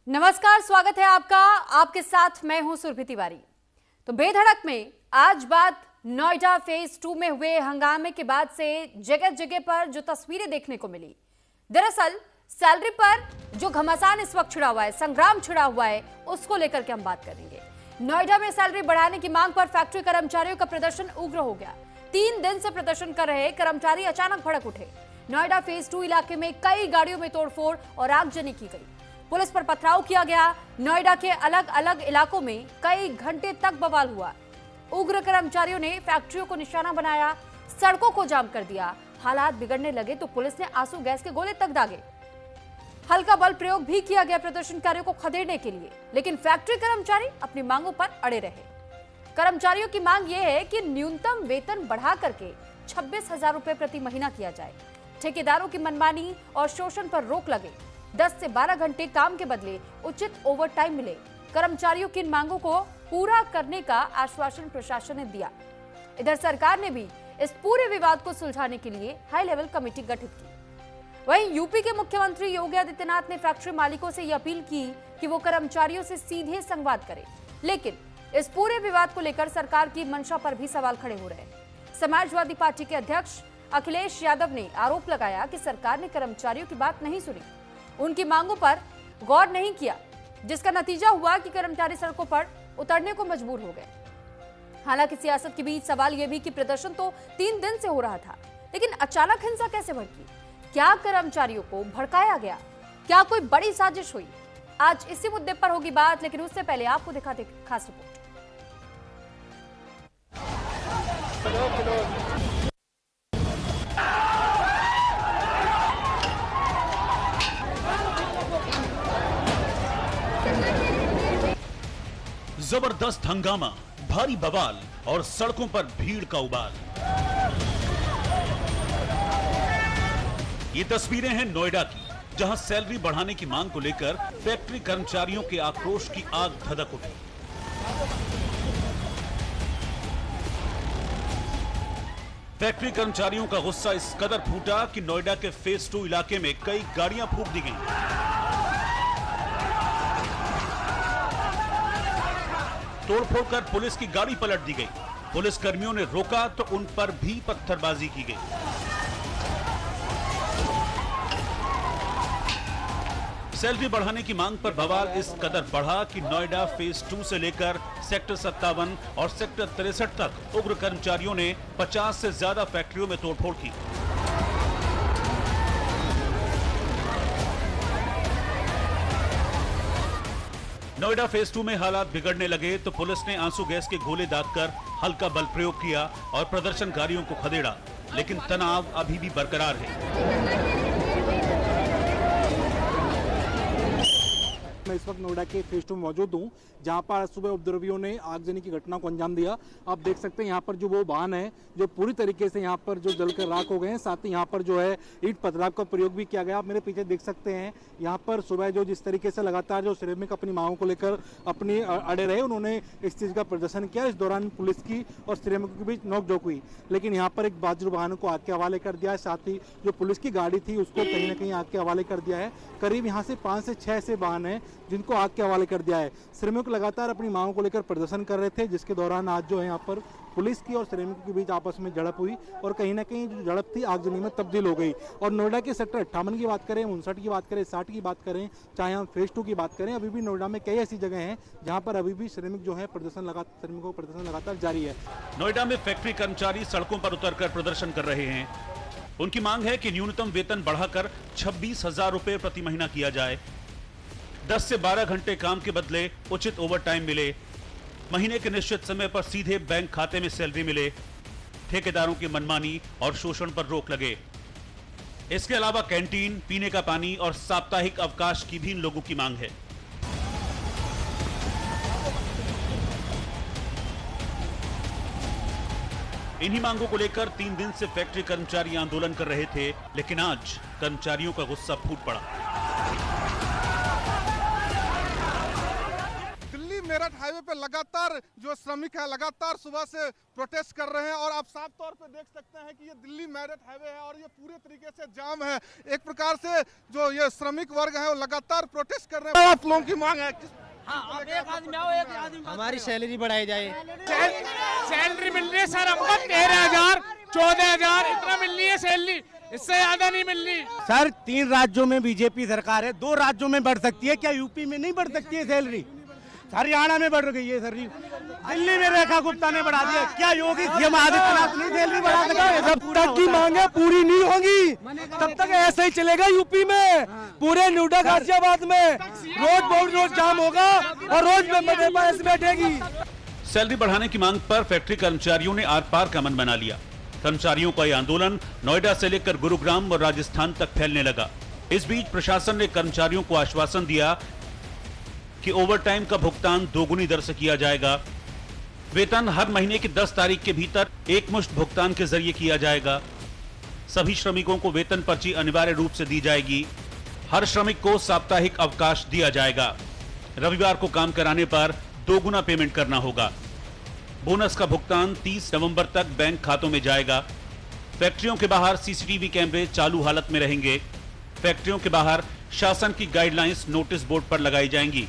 नमस्कार, स्वागत है आपका। आपके साथ मैं हूं सुरभि तिवारी। तो बेधड़क में आज बात नोएडा फेज 2 में हुए हंगामे के बाद से जगह जगह पर जो तस्वीरें देखने को मिली, दरअसल सैलरी पर जो घमासान इस वक्त छिड़ा हुआ है, संग्राम छिड़ा हुआ है, उसको लेकर के हम बात करेंगे। नोएडा में सैलरी बढ़ाने की मांग पर फैक्ट्री कर्मचारियों का प्रदर्शन उग्र हो गया। 3 दिन से प्रदर्शन कर रहे कर्मचारी अचानक भड़क उठे। नोएडा फेज 2 इलाके में कई गाड़ियों में तोड़फोड़ और आगजनी की गई। पुलिस पर पथराव किया गया। नोएडा के अलग अलग इलाकों में कई घंटे तक बवाल हुआ। उग्र कर्मचारियों ने फैक्ट्रियों को निशाना बनाया, सड़कों को जाम कर दिया। हालात बिगड़ने लगे तो पुलिस ने आंसू गैस के गोले तक दागे। हल्का बल प्रयोग भी किया गया प्रदर्शनकारियों को खदेड़ने के लिए, लेकिन फैक्ट्री कर्मचारी अपनी मांगों पर अड़े रहे। कर्मचारियों की मांग यह है कि न्यूनतम वेतन बढ़ा करके 26,000 रुपए प्रति महीना किया जाए। ठेकेदारों की मनमानी और शोषण पर रोक लगे। 10 से 12 घंटे काम के बदले उचित ओवरटाइम मिले। कर्मचारियों की इन मांगों को पूरा करने का आश्वासन प्रशासन ने दिया। इधर सरकार ने भी इस पूरे विवाद को सुलझाने के लिए हाई लेवल कमेटी गठित की। वहीं यूपी के मुख्यमंत्री योगी आदित्यनाथ ने फैक्ट्री मालिकों से यह अपील की कि वो कर्मचारियों से सीधे संवाद करें, लेकिन इस पूरे विवाद को लेकर सरकार की मंशा पर भी सवाल खड़े हो रहे हैं। समाजवादी पार्टी के अध्यक्ष अखिलेश यादव ने आरोप लगाया कि सरकार ने कर्मचारियों की बात नहीं सुनी, उनकी मांगों पर गौर नहीं किया, जिसका नतीजा हुआ कि कर्मचारी सड़कों पर उतरने को मजबूर हो गए। हालांकि सियासत के बीच सवाल यह भी कि प्रदर्शन तो 3 दिन से हो रहा था, लेकिन अचानक हिंसा कैसे भड़की? क्या कर्मचारियों को भड़काया गया? क्या कोई बड़ी साजिश हुई? आज इसी मुद्दे पर होगी बात, लेकिन उससे पहले आपको दिखाते खास रिपोर्ट। जबरदस्त हंगामा, भारी बवाल और सड़कों पर भीड़ का उबाल। ये तस्वीरें हैं नोएडा की, जहां सैलरी बढ़ाने की मांग को लेकर फैक्ट्री कर्मचारियों के आक्रोश की आग धधक उठी। फैक्ट्री कर्मचारियों का गुस्सा इस कदर फूटा कि नोएडा के फेज 2 इलाके में कई गाड़ियां फूंक दी गईं। तोड़फोड़ कर पुलिस की गाड़ी पलट दी गई। पुलिस कर्मियों ने रोका तो उन पर भी पत्थरबाजी की गई। सैलरी बढ़ाने की मांग पर बवाल इस कदर बढ़ा कि नोएडा फेज 2 से लेकर सेक्टर 57 और सेक्टर 63 तक उग्र कर्मचारियों ने 50 से ज्यादा फैक्ट्रियों में तोड़फोड़ की। नोएडा फेज 2 में हालात बिगड़ने लगे तो पुलिस ने आंसू गैस के गोले दागकर हल्का बल प्रयोग किया और प्रदर्शनकारियों को खदेड़ा, लेकिन तनाव अभी भी बरकरार है। मैं इस वक्त नोएडा के फेज 2 में मौजूद हूँ, जहाँ पर सुबह उपद्रवियों ने आगजनी की घटना को अंजाम दिया। आप देख सकते हैं यहाँ पर जो वो वाहन है जो पूरी तरीके से यहाँ पर जो जलकर राख हो गए हैं, साथ ही यहाँ पर जो है ईंट पथराव का प्रयोग भी किया गया। आप मेरे पीछे देख सकते हैं यहाँ पर सुबह जो जिस तरीके से लगातार जो श्रमिक अपनी मांगों को लेकर अपनी अड़े रहे, उन्होंने इस चीज़ का प्रदर्शन किया। इस दौरान पुलिस की और श्रमिकों के बीच नोकझोंक हुई, लेकिन यहाँ पर एक बाजू वाहनों को आग के हवाले कर दिया है। साथ ही जो पुलिस की गाड़ी थी उसको कहीं ना कहीं आग के हवाले कर दिया है। करीब यहाँ से 5 से 6 ऐसे वाहन हैं जिनको आग के हवाले कर दिया है। श्रमिक लगातार अपनी मांगों को लेकर प्रदर्शन कर रहे थे, जिसके दौरान आज जो है यहाँ पर पुलिस की और श्रमिकों के बीच आपस में झड़प हुई और कहीं ना कहीं जो झड़प थी आगजनी में तब्दील हो गई। और नोएडा के सेक्टर 58 की बात करें, 59 की बात करें, 60 की बात करें, चाहे हम फेज 2 की बात करें, अभी भी नोएडा में कई ऐसी जगह हैं जहाँ पर अभी भी श्रमिक जो है श्रमिकों का प्रदर्शन लगातार जारी है। नोएडा में फैक्ट्री कर्मचारी सड़कों पर उतरकर प्रदर्शन कर रहे हैं। उनकी मांग है कि न्यूनतम वेतन बढ़ाकर 26,000 रुपए प्रति महीना किया जाए। 10 से 12 घंटे काम के बदले उचित ओवरटाइम मिले। महीने के निश्चित समय पर सीधे बैंक खाते में सैलरी मिले। ठेकेदारों की मनमानी और शोषण पर रोक लगे। इसके अलावा कैंटीन, पीने का पानी और साप्ताहिक अवकाश की भी इन लोगों की मांग है। इन्हीं मांगों को लेकर 3 दिन से फैक्ट्री कर्मचारी आंदोलन कर रहे थे, लेकिन आज कर्मचारियों का गुस्सा फूट पड़ा। मेरठ हाईवे पे लगातार जो श्रमिक है लगातार सुबह से प्रोटेस्ट कर रहे हैं और आप साफ तौर पे देख सकते हैं कि ये दिल्ली मेरठ हाईवे है और ये पूरे तरीके से जाम है। एक प्रकार से जो ये श्रमिक वर्ग है वो लगातार प्रोटेस्ट कर रहे हैं। आप लोगों की मांग है हमारी सैलरी बढ़ाई जाए। सैलरी मिल रही है सर हमको 13,000 14,000 इतना मिल रही है सैलरी, इससे ज्यादा नहीं मिल रही। सर 3 राज्यों में बीजेपी सरकार है, 2 राज्यों में बढ़ सकती है, क्या यूपी में नहीं बढ़ सकती है सैलरी? हरियाणा में बढ़ गई है सर, दिल्ली में रेखा गुप्ता ने बढ़ा दिया, क्या योगी सीएम आदित्यनाथ नहीं सैलरी बढ़ा सकते? जब तक की मांगे पूरी नहीं होंगी तब तक ऐसे ही चलेगा। यूपी में पूरे नोएडा गाजियाबाद में रोज जाम होगा और रोज बस बैठेगी। सैलरी बढ़ाने की मांग पर फैक्ट्री कर्मचारियों ने आर पार का मन बना लिया। कर्मचारियों का यह आंदोलन नोएडा से लेकर गुरुग्राम और राजस्थान तक फैलने लगा। इस बीच प्रशासन ने कर्मचारियों को आश्वासन दिया कि ओवरटाइम का भुगतान दोगुनी दर से किया जाएगा। वेतन हर महीने की 10 तारीख के भीतर एकमुश्त भुगतान के जरिए किया जाएगा। सभी श्रमिकों को वेतन पर्ची अनिवार्य रूप से दी जाएगी। हर श्रमिक को साप्ताहिक अवकाश दिया जाएगा। रविवार को काम कराने पर दोगुना पेमेंट करना होगा। बोनस का भुगतान 30 नवंबर तक बैंक खातों में जाएगा। फैक्ट्रियों के बाहर सीसीटीवी कैमरे चालू हालत में रहेंगे। फैक्ट्रियों के बाहर शासन की गाइडलाइंस नोटिस बोर्ड पर लगाई जाएंगी।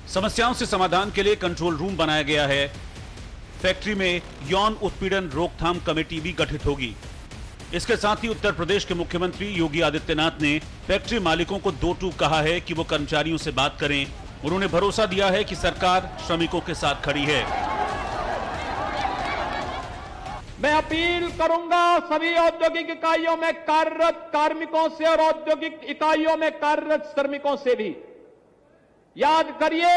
समस्याओं से समाधान के लिए कंट्रोल रूम बनाया गया है। फैक्ट्री में यौन उत्पीड़न रोकथाम कमेटी भी गठित होगी। इसके साथ ही उत्तर प्रदेश के मुख्यमंत्री योगी आदित्यनाथ ने फैक्ट्री मालिकों को 2 टूक कहा है कि वो कर्मचारियों से बात करें। उन्होंने भरोसा दिया है कि सरकार श्रमिकों के साथ खड़ी है। मैं अपील करूंगा सभी औद्योगिक इकाइयों में कार्यरत कार्मिकों से और औद्योगिक इकाइयों में कार्यरत श्रमिकों से भी, याद करिए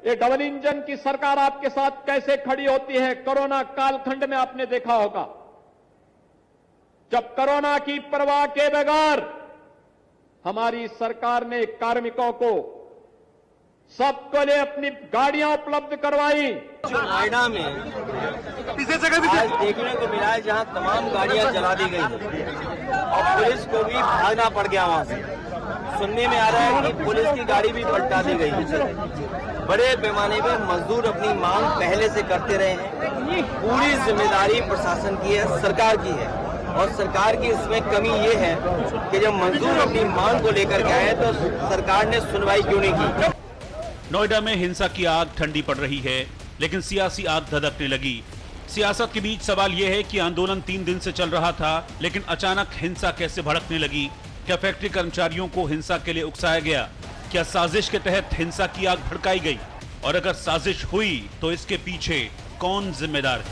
ये डबल इंजन की सरकार आपके साथ कैसे खड़ी होती है। कोरोना कालखंड में आपने देखा होगा, जब कोरोना की परवाह के बगैर हमारी सरकार ने कार्मिकों को सबके लिए अपनी गाड़ियां उपलब्ध करवाई। नोएडा में आज देखने को मिला है जहां तमाम गाड़ियां जला दी गई और पुलिस को भी भागना पड़ गया। वहां से सुनने में आ रहा है कि पुलिस की गाड़ी भी पलटा दी गई। बड़े पैमाने पर मजदूर अपनी मांग पहले से करते रहे हैं। पूरी जिम्मेदारी प्रशासन की है, सरकार की है और सरकार की इसमें कमी ये है कि जब मजदूर अपनी मांग को लेकर के आए तो सरकार ने सुनवाई क्यों नहीं की। नोएडा में हिंसा की आग ठंडी पड़ रही है, लेकिन सियासी आग धधकने लगी। सियासत के बीच सवाल यह है कि आंदोलन 3 दिन से चल रहा था, लेकिन अचानक हिंसा कैसे भड़कने लगी? क्या फैक्ट्री कर्मचारियों को हिंसा के लिए उकसाया गया? क्या साजिश के तहत हिंसा की आग भड़काई गई? और अगर साजिश हुई तो इसके पीछे कौन जिम्मेदार है?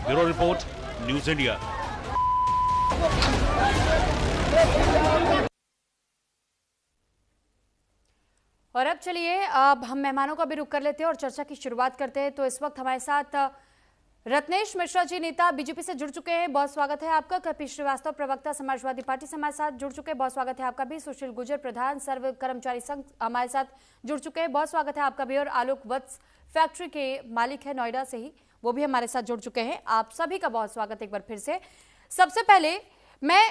Bureau report, news India. और अब चलिए अब हम मेहमानों का भी रुख कर लेते हैं और चर्चा की शुरुआत करते हैं। तो इस वक्त हमारे साथ रत्नेश मिश्रा जी, नेता बीजेपी से जुड़ चुके हैं, बहुत स्वागत है आपका। कपिल श्रीवास्तव, प्रवक्ता समाजवादी पार्टी से हमारे साथ जुड़ चुके हैं, बहुत स्वागत है आपका भी। सुशील गुर्जर, प्रधान सर्व कर्मचारी संघ हमारे साथ जुड़ चुके हैं, बहुत स्वागत है आपका भी। और आलोक वत्स, फैक्ट्री के मालिक है नोएडा से ही, वो भी हमारे साथ जुड़ चुके हैं। आप सभी का बहुत स्वागत एक बार फिर से। सबसे पहले मैं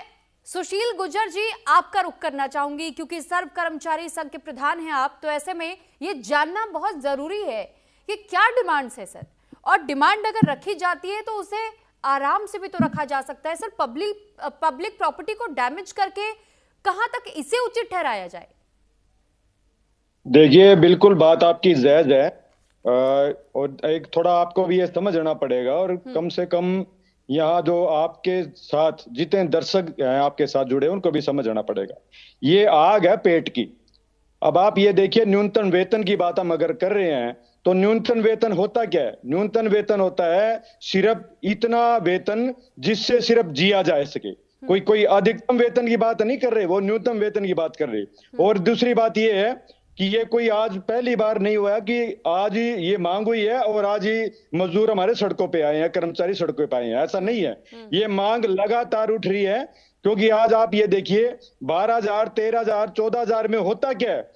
सुशील गुर्जर जी आपका रुख करना चाहूंगी, क्योंकि सर्व कर्मचारी संघ के प्रधान हैं आप, तो ऐसे में ये जानना बहुत जरूरी है कि क्या डिमांड्स है सर, और डिमांड अगर रखी जाती है तो उसे आराम से भी तो रखा जा सकता है सर। पब्लिक प्रॉपर्टी को डैमेज करके कहां तक इसे उचित ठहराया जाए? देखिए, बिल्कुल बात आपकी जायज है और एक थोड़ा आपको भी ये समझना पड़ेगा और कम से कम यहाँ जो आपके साथ जितने दर्शक हैं आपके साथ जुड़े उनको भी समझना पड़ेगा। ये आग है पेट की। अब आप ये देखिए, न्यूनतम वेतन की बात हम अगर कर रहे हैं तो न्यूनतम वेतन होता क्या है? न्यूनतम वेतन होता है सिर्फ इतना वेतन जिससे सिर्फ जिया जा सके। कोई अधिकतम वेतन की बात नहीं कर रहे, वो न्यूनतम वेतन की बात कर रहे। और दूसरी बात ये है कि ये कोई आज पहली बार नहीं हुआ कि आज ही ये मांग हुई है और आज ही मजदूर हमारे सड़कों पे आए हैं, कर्मचारी सड़कों पे आए हैं, ऐसा नहीं है। ये मांग लगातार उठ रही है, क्योंकि आज आप ये देखिए 12,000, 13,000, 14,000 में होता क्या है?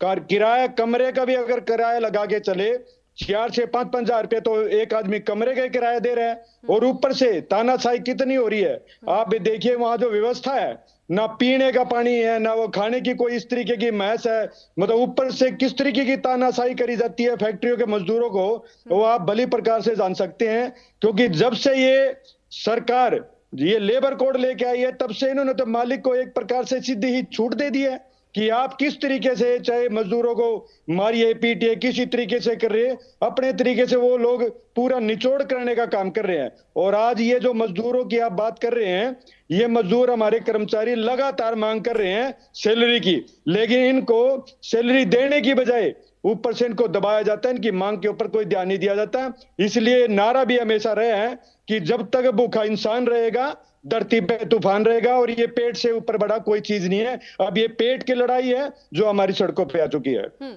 किराया कमरे का भी अगर किराया लगा के चले 4 से 5 हजार रुपए तो एक आदमी कमरे का किराया दे रहा है। और ऊपर से तानाशाही कितनी हो रही है। आप भी देखिए, वहां जो व्यवस्था है ना पीने का पानी है, ना वो खाने की कोई इस तरीके की महस है। मतलब ऊपर से किस तरीके की तानाशाही करी जाती है फैक्ट्रियों के मजदूरों को, वो आप भली प्रकार से जान सकते हैं। क्योंकि जब से ये सरकार ये लेबर कोड लेके आई है, तब से इन्होंने तो मालिक को एक प्रकार से सीधी ही छूट दे दी है कि आप किस तरीके से चाहे मजदूरों को मारिए पीटिए, किसी तरीके से कर रहे हैं, अपने तरीके से वो लोग पूरा निचोड़ करने का काम कर रहे हैं। और आज ये जो मजदूरों की आप बात कर रहे हैं, ये मजदूर हमारे कर्मचारी लगातार मांग कर रहे हैं सैलरी की, लेकिन इनको सैलरी देने की बजाय ऊपर से इनको दबाया जाता है, इनकी मांग के ऊपर कोई ध्यान नहीं दिया जाता। इसलिए नारा भी हमेशा रहे हैं कि जब तक भूखा इंसान रहेगा धरती पे तूफान रहेगा। और ये पेट से ऊपर बड़ा कोई चीज नहीं है। अब ये पेट की लड़ाई है जो हमारी सड़कों पे आ चुकी है।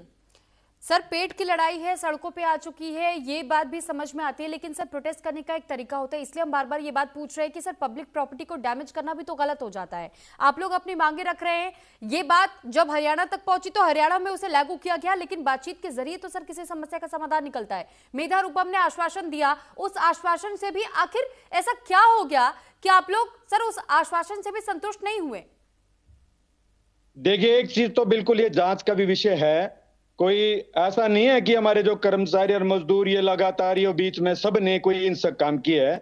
सर, पेट की लड़ाई है, सड़कों पे आ चुकी है, ये बात भी समझ में आती है, लेकिन सर प्रोटेस्ट करने का एक तरीका होता है, इसलिए हम बार बार ये बात पूछ रहे हैं कि सर पब्लिक प्रॉपर्टी को डैमेज करना भी तो गलत हो जाता है। आप लोग अपनी मांगे रख रहे हैं, ये बात जब हरियाणा तक पहुंची तो हरियाणा में उसे लागू किया गया, लेकिन बातचीत के जरिए तो सर किसी समस्या का समाधान निकलता है। मेधा रूपम ने आश्वासन दिया, उस आश्वासन से भी आखिर ऐसा क्या हो गया कि आप लोग सर उस आश्वासन से भी संतुष्ट नहीं हुए? देखिए, एक चीज तो बिल्कुल ये जांच का भी विषय है। कोई ऐसा नहीं है कि हमारे जो कर्मचारी और मजदूर ये लगातार ये बीच में सब ने कोई इनसे काम किया है।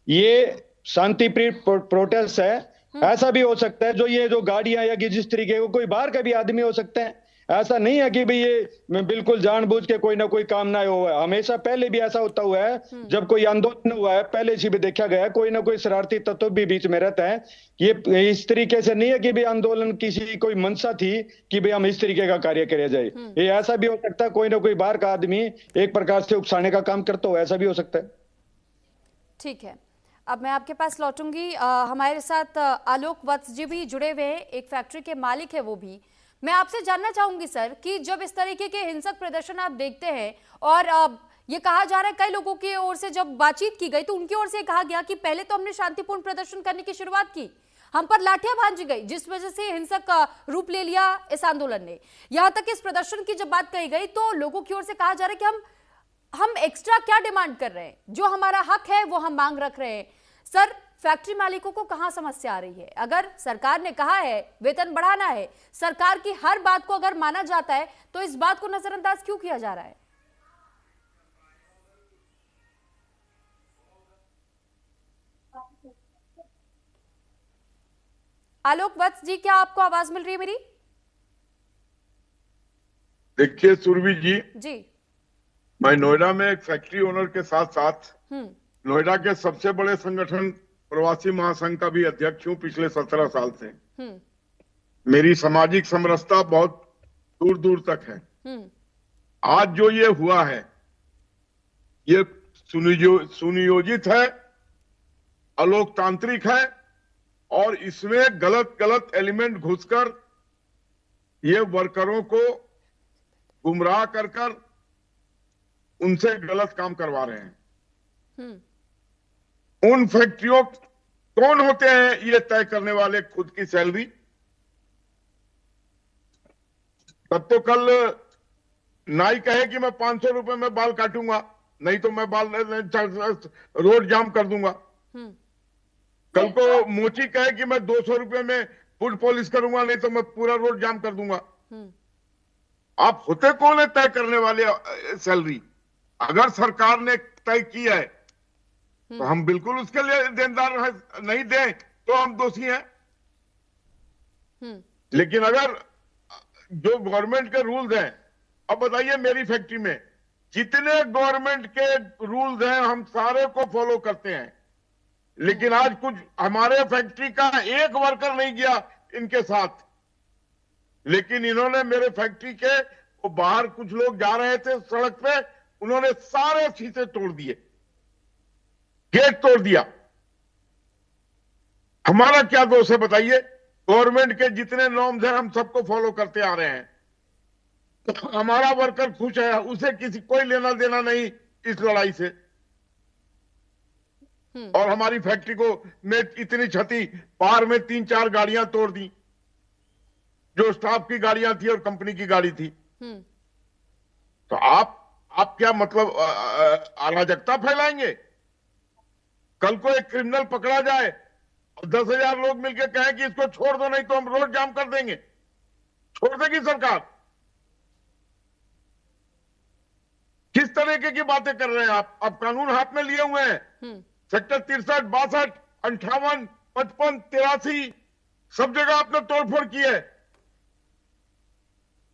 ये शांतिप्रिय प्रोटेस्ट है। ऐसा भी हो सकता है जो ये जो गाड़ियां या कि जिस तरीके को कोई बाहर का भी आदमी हो सकते हैं। ऐसा नहीं है कि भाई ये बिल्कुल जानबूझ के कोई ना कोई काम ना हुआ है। हमेशा पहले भी ऐसा होता हुआ है, जब कोई आंदोलन हुआ है पहले से भी देखा गया है, कोई ना कोई शरारती तत्व भी बीच में रहता है। ये इस तरीके से नहीं है कि भाई आंदोलन किसी कोई मंशा थी कि भाई हम इस तरीके का कार्य किया जाए। ये ऐसा भी हो सकता है कोई ना कोई बाहर का आदमी एक प्रकार से उकसाने का काम करता हो, ऐसा भी हो सकता है। ठीक है, अब मैं आपके पास लौटूंगी। हमारे साथ आलोक वत्स जी भी जुड़े हुए हैं, एक फैक्ट्री के मालिक है वो भी। मैं आपसे जानना चाहूंगी सर कि जब इस तरीके के हिंसक प्रदर्शन आप देखते हैं और ये कहा जा रहा है कई लोगों की ओर से जब बातचीत की गई तो उनकी ओर से कहा गया कि पहले तो हमने शांतिपूर्ण प्रदर्शन करने की शुरुआत की, हम पर लाठियां भांजी गई, जिस वजह से हिंसक रूप ले लिया इस आंदोलन ने। यहां तक इस प्रदर्शन की जब बात कही गई तो लोगों की ओर से कहा जा रहा है कि हम एक्स्ट्रा क्या डिमांड कर रहे हैं, जो हमारा हक है वो हम मांग रख रहे हैं। सर, फैक्ट्री मालिकों को कहां समस्या आ रही है? अगर सरकार ने कहा है वेतन बढ़ाना है, सरकार की हर बात को अगर माना जाता है तो इस बात को नजरअंदाज क्यों किया जा रहा है? आलोक वत्स जी, क्या आपको आवाज मिल रही है मेरी? देखिए सुरभि जी, मैं नोएडा में एक फैक्ट्री ओनर के साथ साथ नोएडा के सबसे बड़े संगठन प्रवासी महासंघ का भी अध्यक्ष हूँ पिछले 17 साल से। मेरी सामाजिक समरसता बहुत दूर दूर तक है। आज जो ये हुआ है ये सुनियोजित है, अलोकतांत्रिक है और इसमें गलत गलत एलिमेंट घुसकर ये वर्करों को गुमराह कर उनसे गलत काम करवा रहे हैं। उन फैक्ट्रियों कौन होते हैं ये तय करने वाले? खुद की सैलरी। तब तो कल नाई कहे कि मैं 500 रुपए में बाल काटूंगा, नहीं तो मैं बाल रोड जाम कर दूंगा। कल को मोची कहे कि मैं 200 रुपए में फुट पॉलिश करूंगा, नहीं तो मैं पूरा रोड जाम कर दूंगा। आप होते कौन है तय करने वाले सैलरी? अगर सरकार ने तय किया है तो हम बिल्कुल उसके लिए देनदार नहीं दें तो हम दोषी हैं। लेकिन अगर जो गवर्नमेंट के रूल्स हैं, अब बताइए मेरी फैक्ट्री में जितने गवर्नमेंट के रूल्स हैं हम सारे को फॉलो करते हैं, लेकिन आज कुछ हमारे फैक्ट्री का एक वर्कर नहीं गया इनके साथ। लेकिन इन्होंने मेरे फैक्ट्री के वो बाहर कुछ लोग जा रहे थे सड़क पे, उन्होंने सारे शीशे तोड़ दिए, गेट तोड़ दिया। हमारा क्या दोष है बताइए? गवर्नमेंट के जितने नॉर्म्स हैं हम सबको फॉलो करते आ रहे हैं, तो हमारा वर्कर खुश है, उसे किसी कोई लेना देना नहीं इस लड़ाई से। और हमारी फैक्ट्री को में इतनी क्षति, बाहर में 3-4 गाड़ियां तोड़ दी, जो स्टाफ की गाड़ियां थी और कंपनी की गाड़ी थी। तो आप क्या मतलब अराजकता फैलाएंगे? कल को एक क्रिमिनल पकड़ा जाए 10,000 लोग मिलकर कहें कि इसको छोड़ दो, नहीं तो हम रोड जाम कर देंगे, छोड़ देगी सरकार? किस तरीके की बातें कर रहे हैं आप कानून हाथ में लिए हुए हैं। सेक्टर 63, 62, 58, 55, 83 सब जगह आपने तोड़फोड़ की है।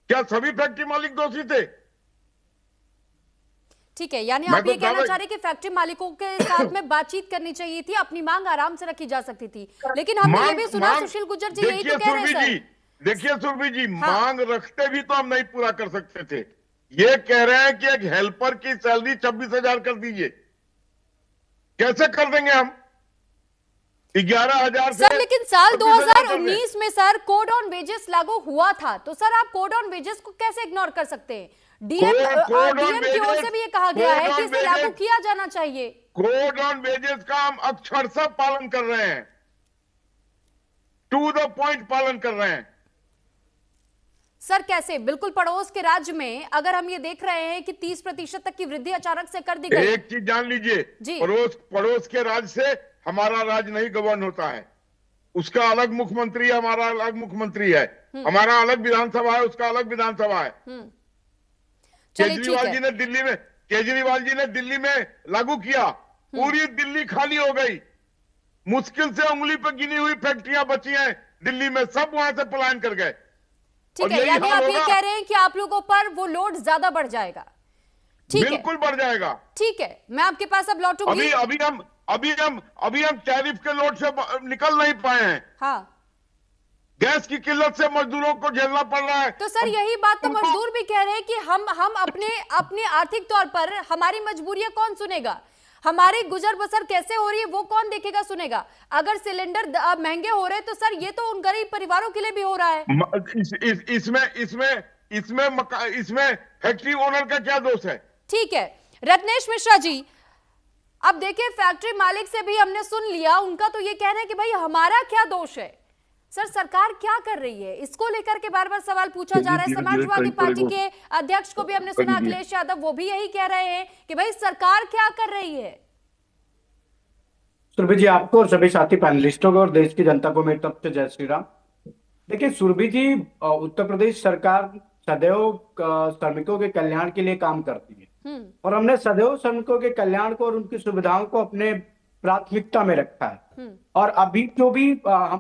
क्या सभी फैक्ट्री मालिक दोषी थे? ठीक है, यानी आप ये कहना चाह रहे हैं कि फैक्ट्री मालिकों के साथ में बातचीत करनी चाहिए थी, अपनी मांग आराम से रखी जा सकती थी। लेकिन हमने ये भी सुना सुशील गुर्जर जी यही तो कह रहे हैं सर। देखिए सुरभि जी, मांग रखते भी तो हम नहीं पूरा कर सकते थे। ये कह रहे हैं कि एक हेल्पर की सैलरी 26,000 कर दीजिए, कैसे कर देंगे हम? 11,000 सर, लेकिन साल 2019 में सर कोड ऑन वेजेस लागू हुआ था, तो सर आप कोड ऑन वेजेस को कैसे इग्नोर कर सकते हैं? डीएम की ओर से भी ये कहा गया है कि इसे लागू किया जाना चाहिए। कोड ऑन वेजेस का हम अक्षरशः पालन कर रहे हैं, टू द पॉइंट पालन कर रहे हैं। सर कैसे? बिल्कुल पड़ोस के राज्य में अगर हम ये देख रहे हैं कि 30% तक की वृद्धि अचानक से कर दी गई। एक चीज जान लीजिए, पड़ोस के राज्य से हमारा राज्य नहीं गवर्न होता है। उसका अलग मुख्यमंत्री है, हमारा अलग मुख्यमंत्री है, हमारा अलग विधानसभा है, उसका अलग विधानसभा है। केजरीवाल जी ने दिल्ली में लागू किया, पूरी दिल्ली खाली हो गई, मुश्किल से उंगली पर गिनी हुई फैक्ट्रियां बची हैं दिल्ली में, सब वहां से पलायन कर गए। ठीक है, यानी आप ये कह रहे हैं कि आप लोगों पर वो लोड ज्यादा बढ़ जाएगा। ठीक है, बिल्कुल बढ़ जाएगा। ठीक है, मैं आपके पास अब लौटूंगी। अभी हम टैरिफ के लोड से निकल नहीं पाए हैं। हाँ, गैस की किल्लत से मजदूरों को झेलना पड़ रहा है। तो सर यही बात तो मजदूर भी कह रहे हैं कि हम अपने आर्थिक तौर पर हमारी मजबूरियां कौन सुनेगा, हमारी गुजर बसर कैसे हो रही है वो कौन देखेगा सुनेगा। अगर सिलेंडर महंगे हो रहे हैं तो सर ये तो उन गरीब परिवारों के लिए भी हो रहा है। इसमें फैक्ट्री ओनर का क्या दोष है? ठीक है, रत्नेश मिश्रा जी, अब देखिए फैक्ट्री मालिक से भी हमने सुन लिया, उनका तो ये कहना है कि भाई हमारा क्या दोष है। सर सरकार क्या कर रही है, इसको लेकर के बार बार सवाल पूछा जा रहा है। समाजवादी पार्टी के अध्यक्ष को भी हमने सुना, अखिलेश यादव, वो भी यही कह रहे हैं कि भाई सरकार क्या कर रही है। सुरभि जी, आपको और सभी साथी पैनलिस्टों को और देश की जनता को मेरी तरफ से जय श्री राम। देखिए सुरभि जी, उत्तर प्रदेश सरकार सदैव श्रमिकों के कल्याण के लिए काम करती है और हमने सदैव श्रमिकों के कल्याण को और उनकी सुविधाओं को अपने प्राथमिकता में रखा है। और अभी जो भी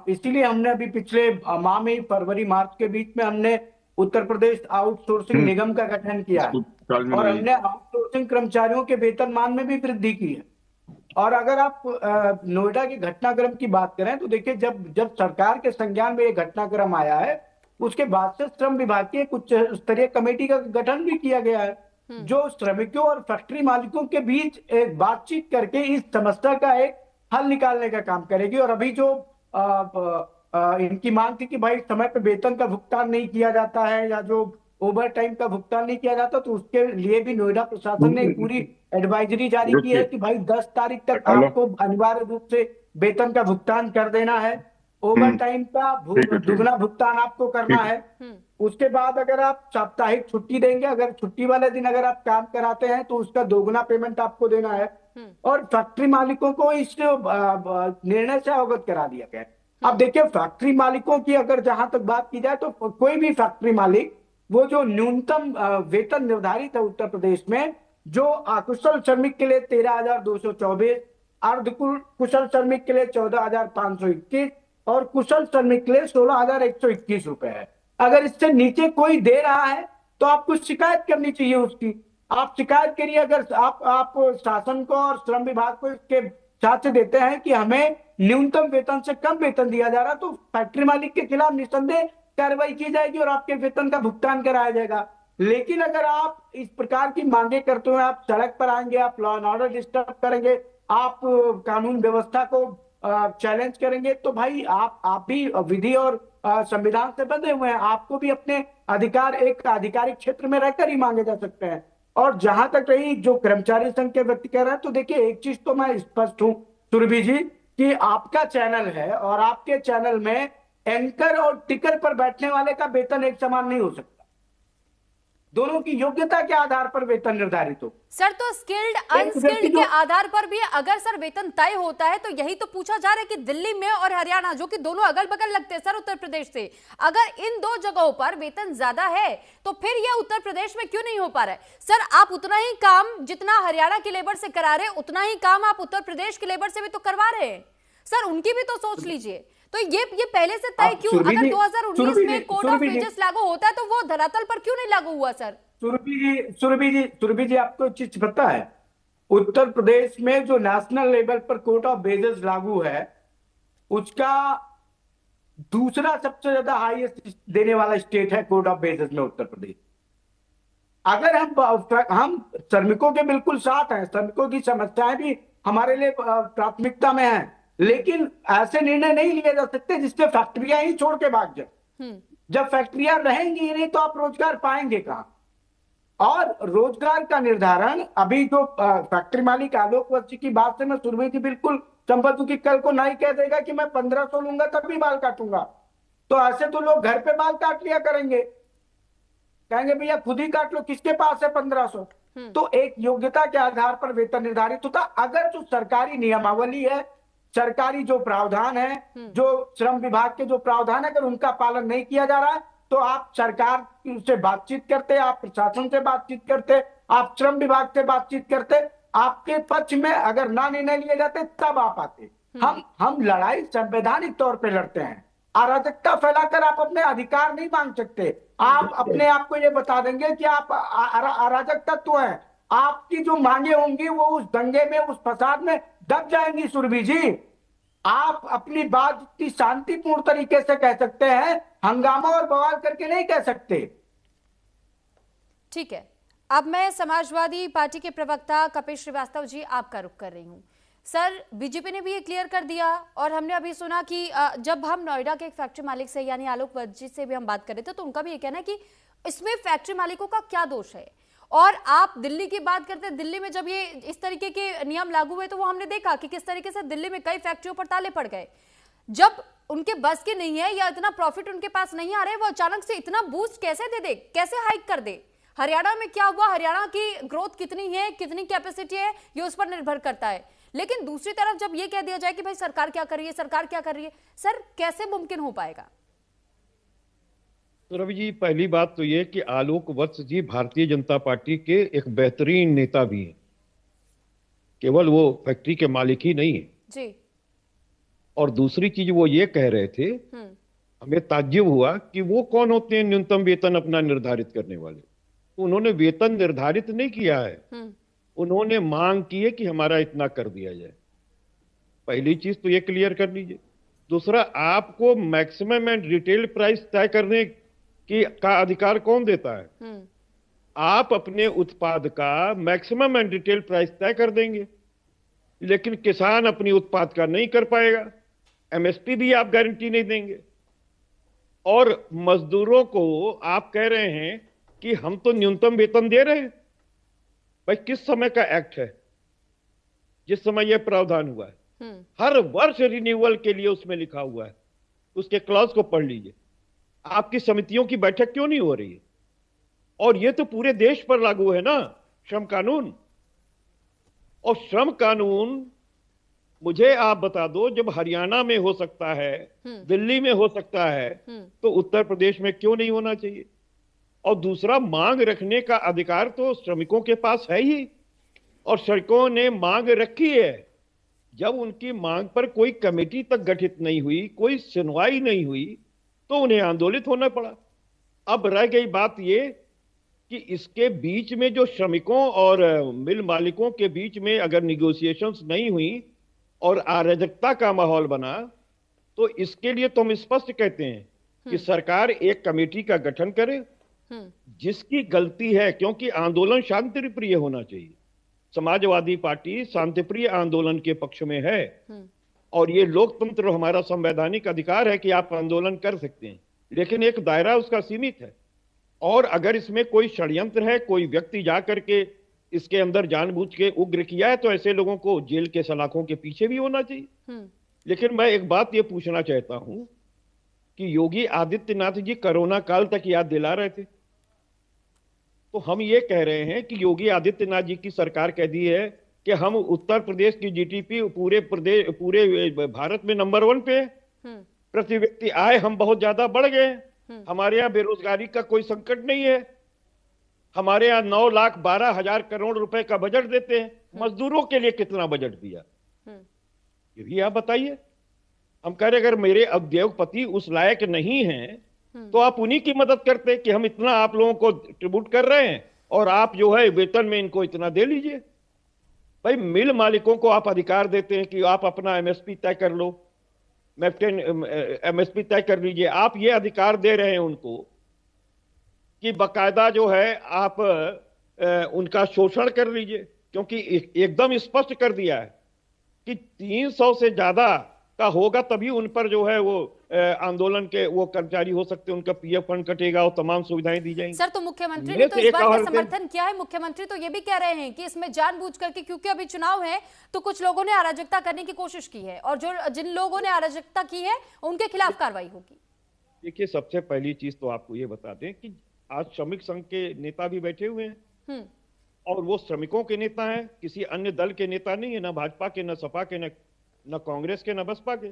इसीलिए हमने अभी पिछले माह में फरवरी मार्च के बीच में हमने उत्तर प्रदेश आउटसोर्सिंग निगम का गठन किया है और हमने आउटसोर्सिंग कर्मचारियों के वेतनमान में भी वृद्धि की है। और अगर आप नोएडा के घटनाक्रम की बात करें तो देखिए, जब सरकार के संज्ञान में ये घटनाक्रम आया है उसके बाद से श्रम विभाग की एक उच्च स्तरीय कमेटी का गठन भी किया गया है जो श्रमिकों और फैक्ट्री मालिकों के बीच एक बातचीत करके इस समस्या का एक हल निकालने का काम करेगी। और अभी जो इनकी मांग थी कि भाई समय पे वेतन का भुगतान नहीं किया जाता है या जो ओवर टाइम का भुगतान नहीं किया जाता, तो उसके लिए भी नोएडा प्रशासन ने एक पूरी एडवाइजरी जारी की है कि भाई 10 तारीख तक आपको अनिवार्य रूप से वेतन का भुगतान कर देना है, ओवर टाइम का दुगना भुगतान आपको करना है। उसके बाद अगर आप साप्ताहिक छुट्टी देंगे, अगर छुट्टी वाले दिन अगर आप काम कराते हैं तो उसका दोगुना पेमेंट आपको देना है। और फैक्ट्री मालिकों को इस निर्णय से अवगत करा दिया गया। अब देखिए, फैक्ट्री मालिकों की अगर जहां तक बात की जाए तो कोई भी फैक्ट्री मालिक वो जो न्यूनतम वेतन निर्धारित है उत्तर प्रदेश में, जो अकुशल श्रमिक के लिए 13,224, अर्ध कुशल श्रमिक के लिए 14,521 और कुशल श्रमिक के लिए 16,121 रुपए है। अगर इससे नीचे कोई दे रहा है तो आपको शिकायत करनी चाहिए उसकी, आप शिकायत करिए। अगर आप शासन को और श्रम विभाग को इसके साथ से देते हैं कि हमें न्यूनतम वेतन से कम वेतन दिया जा रहा, तो फैक्ट्री मालिक के खिलाफ निस्संदेह कार्रवाई की जाएगी और आपके वेतन का भुगतान कराया जाएगा। लेकिन अगर आप इस प्रकार की मांगे करते हुए आप सड़क पर आएंगे, आप लॉ एंड ऑर्डर डिस्टर्ब करेंगे, आप कानून व्यवस्था को चैलेंज करेंगे, तो भाई आप भी विधि और संविधान से बंधे हुए हैं, आपको भी अपने अधिकार एक आधिकारिक क्षेत्र में रहकर ही मांगे जा सकते हैं। और जहां तक रही जो कर्मचारी संघ के व्यक्ति कह रहे हैं, तो देखिए एक चीज तो मैं स्पष्ट हूं सुरभि जी कि आपका चैनल है और आपके चैनल में एंकर और टिकर पर बैठने वाले का वेतन एक समान नहीं हो सकता। दोनों की योग्यता के आधार पर वेतन निर्धारित हो। सर तो स्किल्ड व्यक्ति अनस्किल्ड जो- के आधार पर भी अगर सर वेतन तय होता है तो यही तो पूछा जा रहा है कि दिल्ली में और हरियाणा, जो कि दोनों अगल बगल लगते हैं सर उत्तर प्रदेश से, अगर इन दो जगहों पर वेतन ज्यादा है तो फिर यह उत्तर प्रदेश में क्यों नहीं हो पा रहा है? सर आप उतना ही काम जितना हरियाणा की लेबर से करा रहे, उतना ही काम आप उत्तर प्रदेश की लेबर से भी तो करवा रहे हैं सर, उनकी भी तो सोच लीजिए। तो ये पहले से तय क्यों? अगर 2019 में कोड ऑफ वेजेस लागू होता है तो वो धरातल पर क्यों नहीं लागू हुआ सर? सुरभि जी आपको एक चीज पता है, उत्तर प्रदेश में जो नेशनल लेवल पर कोड ऑफ वेजेस लागू है, उसका दूसरा सबसे ज्यादा हाईएस्ट देने वाला स्टेट है कोड ऑफ वेजेस में उत्तर प्रदेश। अगर हम श्रमिकों के बिल्कुल साथ हैं, श्रमिकों की समस्याएं भी हमारे लिए प्राथमिकता में है, लेकिन ऐसे निर्णय नहीं लिए जा सकते जिससे फैक्ट्रियां ही छोड़ के भाग जाए। जब फैक्ट्रियां रहेंगी ही नहीं तो आप रोजगार पाएंगे कहां? और रोजगार का निर्धारण अभी जो फैक्ट्री मालिक आलोक वर्ष की बात से मैं सुरभि जी बिल्कुल संबद्ध हूं कि कल को नाई कह देगा कि मैं 1500 लूंगा तब भी बाल काटूंगा, तो ऐसे तो लोग घर पे बाल काट लिया करेंगे, कहेंगे भैया खुद ही काट लो, किसके पास है 1500? तो एक योग्यता के आधार पर वेतन निर्धारित होता। अगर जो सरकारी नियमावली है, सरकारी जो प्रावधान है, जो श्रम विभाग के जो प्रावधान है, अगर उनका पालन नहीं किया जा रहा है तो आप सरकार से बातचीत करते, आप प्रशासन से बातचीत करते, आप श्रम विभाग से बातचीत करते, आपके पक्ष में अगर ना निर्णय लिए जाते तब आप आते। हम लड़ाई संवैधानिक तौर पे लड़ते हैं, अराजकता फैलाकर आप अपने अधिकार नहीं मांग सकते। आप अपने आप को ये बता देंगे कि आप अराजक तत्व हैं, आपकी जो मांगे होंगी वो उस दंगे में, उस फसाद में दब जाएंगी। सुरभि जी आप अपनी बात की शांतिपूर्ण तरीके से कह सकते हैं, हंगामा और बवाल करके नहीं कह सकते। ठीक है, अब मैं समाजवादी पार्टी के प्रवक्ता कपिल श्रीवास्तव जी आपका रुख कर रही हूं। सर बीजेपी ने भी ये क्लियर कर दिया और हमने अभी सुना कि जब हम नोएडा के एक फैक्ट्री मालिक से यानी आलोक वर्ष जी से भी हम बात कर रहे थे तो उनका भी ये कहना है कि इसमें फैक्ट्री मालिकों का क्या दोष है। और आप दिल्ली की बात करते हैं, दिल्ली में जब ये इस तरीके के नियम लागू हुए तो वो हमने देखा कि किस तरीके से दिल्ली में कई फैक्ट्रियों पर ताले पड़ गए। जब उनके बस की नहीं है या इतना प्रॉफिट उनके पास नहीं आ रहे, वो अचानक से इतना बूस्ट कैसे दे दे, कैसे हाइक कर दे? हरियाणा में क्या हुआ, हरियाणा की ग्रोथ कितनी है, कितनी कैपेसिटी है, ये उस पर निर्भर करता है। लेकिन दूसरी तरफ जब ये कह दिया जाए कि भाई सरकार क्या कर रही है, सरकार क्या कर रही है, सर कैसे मुमकिन हो पाएगा? तो रवि जी, पहली बात तो ये कि आलोक वर्ष जी भारतीय जनता पार्टी के एक बेहतरीन नेता भी हैं, केवल वो फैक्ट्री के मालिक ही नहीं है जी। और दूसरी चीज वो ये कह रहे थे, हमें ताज्जुब हुआ कि वो कौन होते हैं न्यूनतम वेतन अपना निर्धारित करने वाले। उन्होंने वेतन निर्धारित नहीं किया है, उन्होंने मांग की है कि हमारा इतना कर दिया जाए। पहली चीज तो ये क्लियर कर लीजिए। दूसरा, आपको मैक्सिमम एंड रिटेल प्राइस तय करने का अधिकार कौन देता है? आप अपने उत्पाद का मैक्सिमम एंड रिटेल प्राइस तय कर देंगे, लेकिन किसान अपनी उत्पाद का नहीं कर पाएगा, एमएसपी भी आप गारंटी नहीं देंगे। और मजदूरों को आप कह रहे हैं कि हम तो न्यूनतम वेतन दे रहे हैं। भाई किस समय का एक्ट है जिस समय यह प्रावधान हुआ है? हर वर्ष रिन्यूअल के लिए उसमें लिखा हुआ है, उसके क्लॉज को पढ़ लीजिए। आपकी समितियों की बैठक क्यों नहीं हो रही है? और यह तो पूरे देश पर लागू है ना श्रम कानून। और श्रम कानून मुझे आप बता दो, जब हरियाणा में हो सकता है, दिल्ली में हो सकता है, तो उत्तर प्रदेश में क्यों नहीं होना चाहिए? और दूसरा, मांग रखने का अधिकार तो श्रमिकों के पास है ही, और श्रमिकों ने मांग रखी है। जब उनकी मांग पर कोई कमेटी तक गठित नहीं हुई, कोई सुनवाई नहीं हुई, तो उन्हें आंदोलित होना पड़ा। अब रह गई बात ये कि इसके बीच में जो श्रमिकों और मिल मालिकों के बीच में अगर निगोशिएशंस नहीं हुई और अराजकता का माहौल बना, तो इसके लिए तो हम स्पष्ट कहते हैं कि सरकार एक कमेटी का गठन करे जिसकी गलती है, क्योंकि आंदोलन शांति प्रिय होना चाहिए। समाजवादी पार्टी शांतिप्रिय आंदोलन के पक्ष में है और ये लोकतंत्र हमारा संवैधानिक अधिकार है कि आप आंदोलन कर सकते हैं, लेकिन एक दायरा उसका सीमित है। और अगर इसमें कोई षड्यंत्र है, कोई व्यक्ति जाकर के इसके अंदर जानबूझ के उग्र किया है, तो ऐसे लोगों को जेल के सलाखों के पीछे भी होना चाहिए। लेकिन मैं एक बात ये पूछना चाहता हूं कि योगी आदित्यनाथ जी कोरोना काल तक याद दिला रहे थे तो हम ये कह रहे हैं कि योगी आदित्यनाथ जी की सरकार कह दी है कि हम उत्तर प्रदेश की जीडीपी पूरे भारत में नंबर 1 पे है। प्रति व्यक्ति आय हम बहुत ज्यादा बढ़ गए। हमारे यहाँ बेरोजगारी का कोई संकट नहीं है। हमारे यहाँ 9,12,000 करोड़ रुपए का बजट देते हैं। मजदूरों के लिए कितना बजट दिया, ये भी आप बताइए। हम कह रहे अगर मेरे उद्योगपति उस लायक नहीं हैं तो आप उन्हीं की मदद करते कि हम इतना आप लोगों को ट्रिब्यूट कर रहे हैं और आप जो है वेतन में इनको इतना दे लीजिए। भाई मिल मालिकों को आप अधिकार देते हैं कि आप अपना एमएसपी तय कर लो, एमएसपी तय कर लीजिए। आप ये अधिकार दे रहे हैं उनको कि बकायदा जो है आप उनका शोषण कर लीजिए, क्योंकि एकदम स्पष्ट कर दिया है कि 300 से ज्यादा का होगा तभी उन पर जो है वो आंदोलन के वो कर्मचारी हो सकते हैं, उनका पीएफ फंड कटेगा और तमाम सुविधाएं दी जाएंगी। सर तो मुख्यमंत्री ने तो इस बात का समर्थन किया है। मुख्यमंत्री तो ये भी कह रहे हैं कि इसमें जानबूझ करके, क्योंकि अभी चुनाव है तो कुछ लोगों ने अराजकता करने की कोशिश की है और जिन लोगों ने अराजकता की है उनके खिलाफ कार्रवाई होगी। देखिए, सबसे पहली चीज तो आपको ये बता दें कि आज श्रमिक संघ के नेता भी बैठे हुए हैं और वो श्रमिकों के नेता हैं, किसी अन्य दल के नेता नहीं है, ना भाजपा के, ना सपा के, न कांग्रेस के, न बसपा के।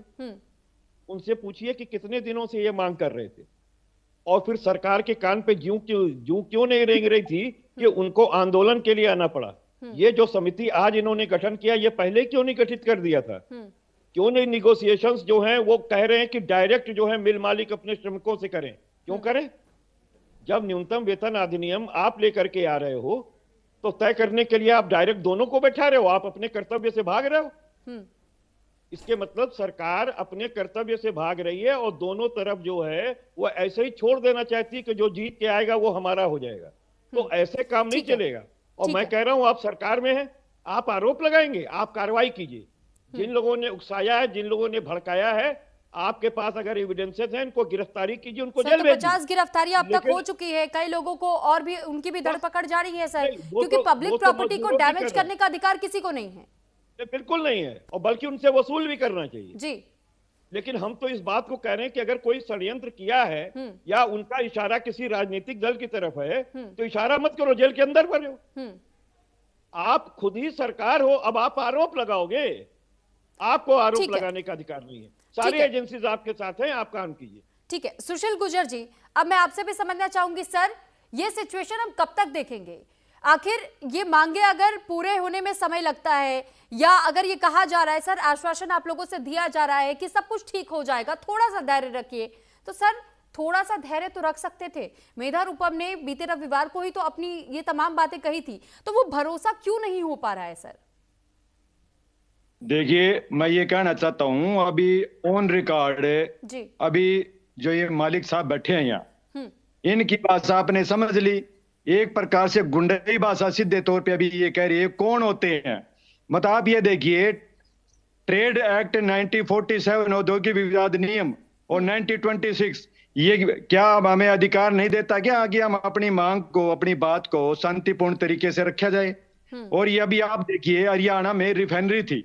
उनसे पूछिए कि कितने दिनों से ये मांग कर रहे थे और फिर सरकार के कान पे जूं क्यों नहीं रेंग रही थी कि उनको आंदोलन के लिए आना पड़ा। ये जो समिति आज इन्होंने गठन किया, ये पहले क्यों नहीं गठित कर दिया था? क्यों नहीं निगोशिएशंस जो हैं वो कह रहे हैं कि डायरेक्ट जो है मिल मालिक अपने श्रमिकों से करें? क्यों करें? जब न्यूनतम वेतन अधिनियम आप लेकर के आ रहे हो तो तय करने के लिए आप डायरेक्ट दोनों को बैठा रहे हो, आप अपने कर्तव्य से भाग रहे हो। इसके मतलब सरकार अपने कर्तव्य से भाग रही है और दोनों तरफ जो है वो ऐसे ही छोड़ देना चाहती है कि जो जीत के आएगा वो हमारा हो जाएगा। तो ऐसे काम नहीं चलेगा। और मैं कह रहा हूं आप सरकार में हैं, आप आरोप लगाएंगे, आप कार्रवाई कीजिए। जिन लोगों ने उकसाया है, जिन लोगों ने भड़काया है, आपके पास अगर एविडेंसेस हैं, इनको गिरफ्तारी कीजिए, उनको जेल भेजिए। 50 गिरफ्तारी अब तक हो चुकी है, कई लोगों को और भी उनकी भी धरपकड़ जारी है सर, क्योंकि पब्लिक प्रॉपर्टी को डैमेज करने का अधिकार किसी को नहीं है। बिल्कुल नहीं है, और बल्कि उनसे वसूल भी करना चाहिए जी। लेकिन हम तो इस बात को कह रहे हैं कि अगर कोई षड्यंत्र किया है या उनका इशारा किसी राजनीतिक दल की तरफ है तो इशारा मत करो, जेल के अंदर भरो। आप खुद ही सरकार हो, अब आप आरोप लगाओगे, आपको आरोप लगाने का अधिकार नहीं है। सारी एजेंसीज आपके साथ हैं, आप काम कीजिए। ठीक है सुशील गुर्जर जी, अब मैं आपसे भी समझना चाहूंगी सर, ये सिचुएशन हम कब तक देखेंगे? आखिर ये मांगे अगर पूरे होने में समय लगता है, या अगर ये कहा जा रहा है सर, आश्वासन आप लोगों से दिया जा रहा है कि सब कुछ ठीक हो जाएगा, थोड़ा सा धैर्य रखिए, तो सर थोड़ा सा धैर्य तो रख सकते थे। मेधा रूपम ने बीते रविवार को ही तो अपनी ये तमाम बातें कही थी, तो वो भरोसा क्यों नहीं हो पा रहा है सर? देखिए, मैं ये कहना चाहता हूं, अभी ऑन रिकॉर्ड अभी जो ये मालिक साहब बैठे हैं यहाँ, इनकी भाषा आपने समझ ली, एक प्रकार से गुंडई भाषा सीधे तौर पे अभी ये कह रही है कौन होते हैं। मतलब आप ये देखिए, ट्रेड एक्ट 1947 औद्योगिक विवाद नियम और 1926 ये क्या हमें अधिकार नहीं देता क्या कि हम अपनी मांग को, अपनी बात को शांतिपूर्ण तरीके से रखा जाए? और ये अभी आप देखिए, हरियाणा में रिफाइनरी थी,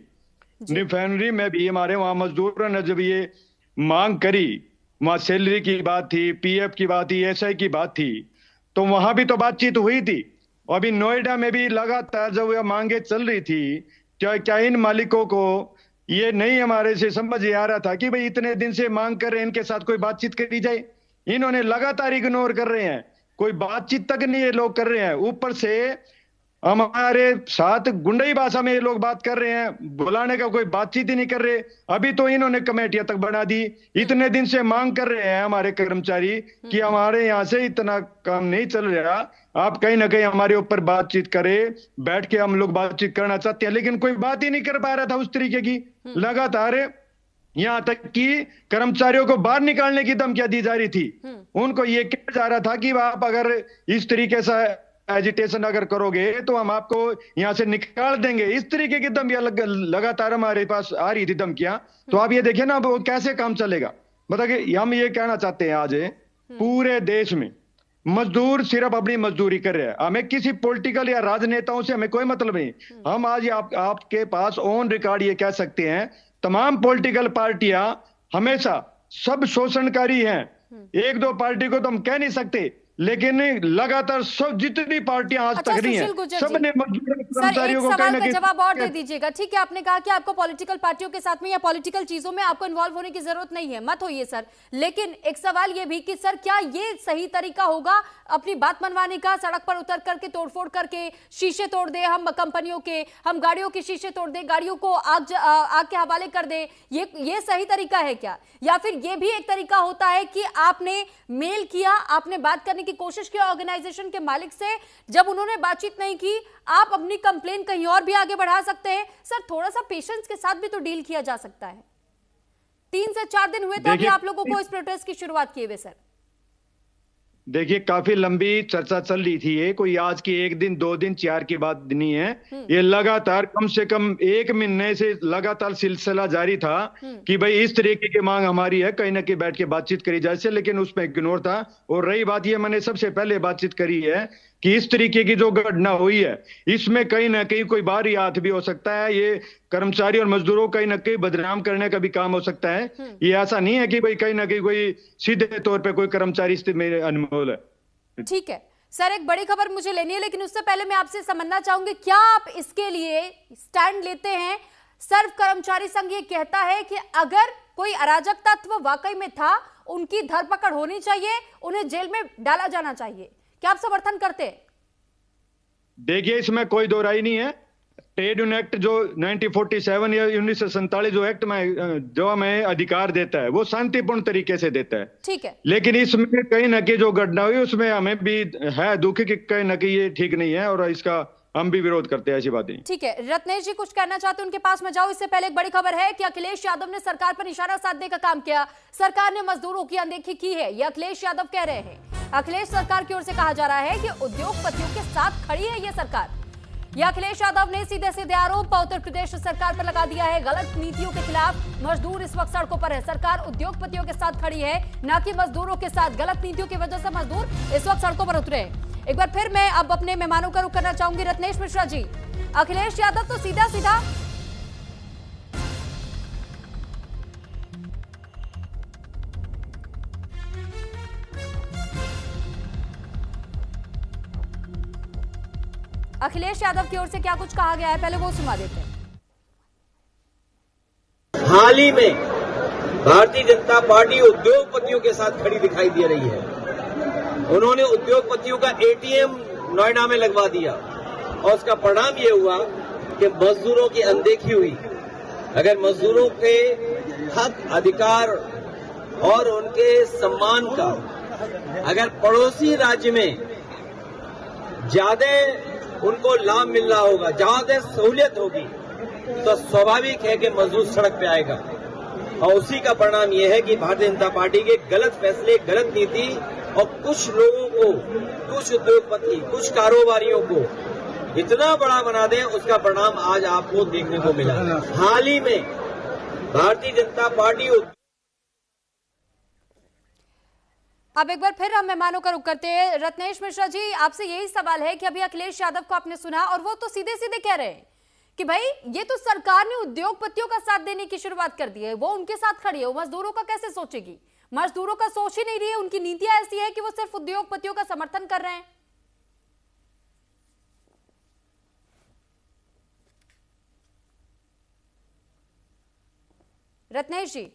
रिफाइनरी में भी हमारे वहां मजदूरों ने जब ये मांग करी, वहां सैलरी की बात थी, पीएफ की बात थी, एसआई की बात थी, तो वहां भी तो बातचीत हुई थी। अभी नोएडा में भी लगातार जब यह मांगे चल रही थी, क्या इन मालिकों को ये नहीं हमारे से समझ आ रहा था कि भाई इतने दिन से मांग कर रहे हैं, इनके साथ कोई बातचीत करी जाए? इन्होंने लगातार इग्नोर कर रहे हैं, कोई बातचीत तक नहीं ये लोग कर रहे हैं। ऊपर से हमारे साथ गुंडई भाषा में ये लोग बात कर रहे हैं, बुलाने का कोई बातचीत ही नहीं कर रहे। अभी तो इन्होंने कमेटियां तक बना दी। इतने दिन से मांग कर रहे हैं हमारे कर्मचारी कि हमारे यहाँ से इतना काम नहीं चल रहा, आप कहीं ना कहीं हमारे ऊपर बातचीत करें, बैठ के हम लोग बातचीत करना चाहते हैं, लेकिन कोई बात ही नहीं कर पा रहा था उस तरीके की। लगातार यहां तक कि कर्मचारियों को बाहर निकालने की धमकियां दी जा रही थी। उनको ये कहा जा रहा था कि आप अगर इस तरीके से एजिटेशन अगर करोगे तो हम आपको यहां से निकाल देंगे। इस तरीके की धमकियां लगातार हमारे पास आ रही थी धमकियां। तो आप ये देखिए ना, वो कैसे काम चलेगा। बताइए, हम ये कहना चाहते हैं, आज पूरे देश में मजदूर सिर्फ अपनी मजदूरी कर रहे हैं, हमें किसी पॉलिटिकल या राजनेताओं से हमें कोई मतलब नहीं। हम आज आपके पास ऑन रिकॉर्ड ये कह सकते हैं, तमाम पॉलिटिकल पार्टियां हमेशा सब शोषणकारी हैं। एक दो पार्टी को तो हम कह नहीं सकते लेकिन लगातार सब जितनी पार्टियां आज तक रही हैं सबने मजदूर कर्मचारियों को सवाल का जवाब और दे दीजिएगा। ठीक है, आपने कहा कि आपको पॉलिटिकल पार्टियों के साथ में या पॉलिटिकल चीजों में आपको इन्वॉल्व होने की जरूरत नहीं है, मत होइए सर। लेकिन एक सवाल ये भी कि सर क्या ये सही तरीका होगा अपनी बात मनवाने का, सड़क पर उतर करके तोड़फोड़ करके शीशे तोड़ दे हम कंपनियों के, हम गाड़ियों के शीशे तोड़ दे, गाड़ियों को आग के हवाले कर दे, ये सही तरीका है क्या? या फिर ये भी एक तरीका होता है कि आपने मेल किया, आपने बात करने की कोशिश की ऑर्गेनाइजेशन के मालिक से, जब उन्होंने बातचीत नहीं की आप अपनी कंप्लेन कहीं और भी आगे बढ़ा सकते हैं? सर थोड़ा सा पेशेंस के साथ भी तो डील किया जा सकता है। 3 से 4 दिन हुए थे अभी आप लोगों को इस प्रोटेस्ट की शुरुआत किए हुए सर। देखिए काफी लंबी चर्चा चल रही थी, ये कोई आज की 1 दिन 2 दिन 4 की बात नहीं है, ये लगातार कम से कम 1 महीने से लगातार सिलसिला जारी था कि भाई इस तरीके की मांग हमारी है, कहीं ना कहीं बैठ के बातचीत करी जाए से, लेकिन उसमें इग्नोर था। और रही बात ये मैंने सबसे पहले बातचीत करी है कि इस तरीके की जो घटना हुई है इसमें कहीं ना कहीं कोई बाहरी हाथ भी हो सकता है, ये कर्मचारी और मजदूरों कहीं ना कहीं बदनाम करने का भी काम हो सकता है। ये ऐसा नहीं है कि भाई कहीं ना कहीं कोई सीधे तौर पे कोई कर्मचारी स्थिति में अनमोल है। ठीक है सर, एक बड़ी खबर मुझे लेनी है, लेकिन उससे पहले मैं आपसे समझना चाहूंगी क्या आप इसके लिए स्टैंड लेते हैं? सर्व कर्मचारी संघ ये कहता है कि अगर कोई अराजक तत्व वाकई में था उनकी धरपकड़ होनी चाहिए, उन्हें जेल में डाला जाना चाहिए, क्या आप समर्थन करते हैं? देखिए इसमें कोई दो राय नहीं है। ट्रेड यूनियन एक्ट जो 1947 या 1947 जो एक्ट में जो हमें अधिकार देता है वो शांतिपूर्ण तरीके से देता है, ठीक है, लेकिन इसमें कहीं ना कहीं जो घटना हुई उसमें हमें भी है दुख कि कहीं ना कहीं ये ठीक नहीं है और इसका हम भी विरोध करते हैं, ऐसी बात नहीं। ठीक है, रत्नेश जी कुछ कहना चाहते हैं, उनके पास में जाओ। इससे पहले एक बड़ी खबर है कि अखिलेश यादव ने सरकार पर निशाना साधने का काम किया, सरकार ने मजदूरों की अनदेखी की है, यह अखिलेश यादव कह रहे हैं। अखिलेश सरकार की ओर से कहा जा रहा है कि उद्योगपतियों के साथ खड़ी है यह सरकार। यह अखिलेश यादव ने सीधे सीधे आरोप उत्तर प्रदेश सरकार पर लगा दिया है। गलत नीतियों के खिलाफ मजदूर इस वक्त सड़कों पर है, सरकार उद्योगपतियों के साथ खड़ी है न कि मजदूरों के साथ। गलत नीतियों की वजह से मजदूर इस वक्त सड़कों पर उतरे हैं। एक बार फिर मैं अब अपने मेहमानों का रुख करना चाहूंगी। रत्नेश मिश्रा जी, अखिलेश यादव तो सीधा सीधा अखिलेश यादव की ओर से क्या कुछ कहा गया है, पहले वो सुना देते हैं। हाल ही में भारतीय जनता पार्टी उद्योगपतियों के साथ खड़ी दिखाई दे रही है। उन्होंने उद्योगपतियों का एटीएम नोएडा में लगवा दिया और उसका परिणाम ये हुआ कि मजदूरों की अनदेखी हुई। अगर मजदूरों के हक अधिकार और उनके सम्मान का अगर पड़ोसी राज्य में ज्यादा उनको लाभ मिल रहा होगा, ज्यादा सहूलियत होगी, तो स्वाभाविक है कि मजदूर सड़क पे आएगा। और उसी का परिणाम यह है कि भारतीय जनता पार्टी के गलत फैसले, गलत नीति और कुछ लोगों को, कुछ उद्योगपति, कुछ कारोबारियों को इतना बड़ा बना दें, उसका परिणाम आज आपको देखने को मिला। हाल ही में भारतीय जनता पार्टी अब एक बार फिर हम मेहमानों का रुख करते हैं। रत्नेश मिश्रा जी, आपसे यही सवाल है कि अभी अखिलेश यादव को आपने सुना और वो तो सीधे सीधे कह रहे हैं कि भाई ये तो सरकार ने उद्योगपतियों का साथ देने की शुरुआत कर दी है, वो उनके साथ खड़ी है, वो मजदूरों का कैसे सोचेगी? मजदूरों का सोच ही नहीं रही है, उनकी नीतियां ऐसी है कि वो सिर्फ उद्योगपतियों का समर्थन कर रहे हैं। रत्नेश जी,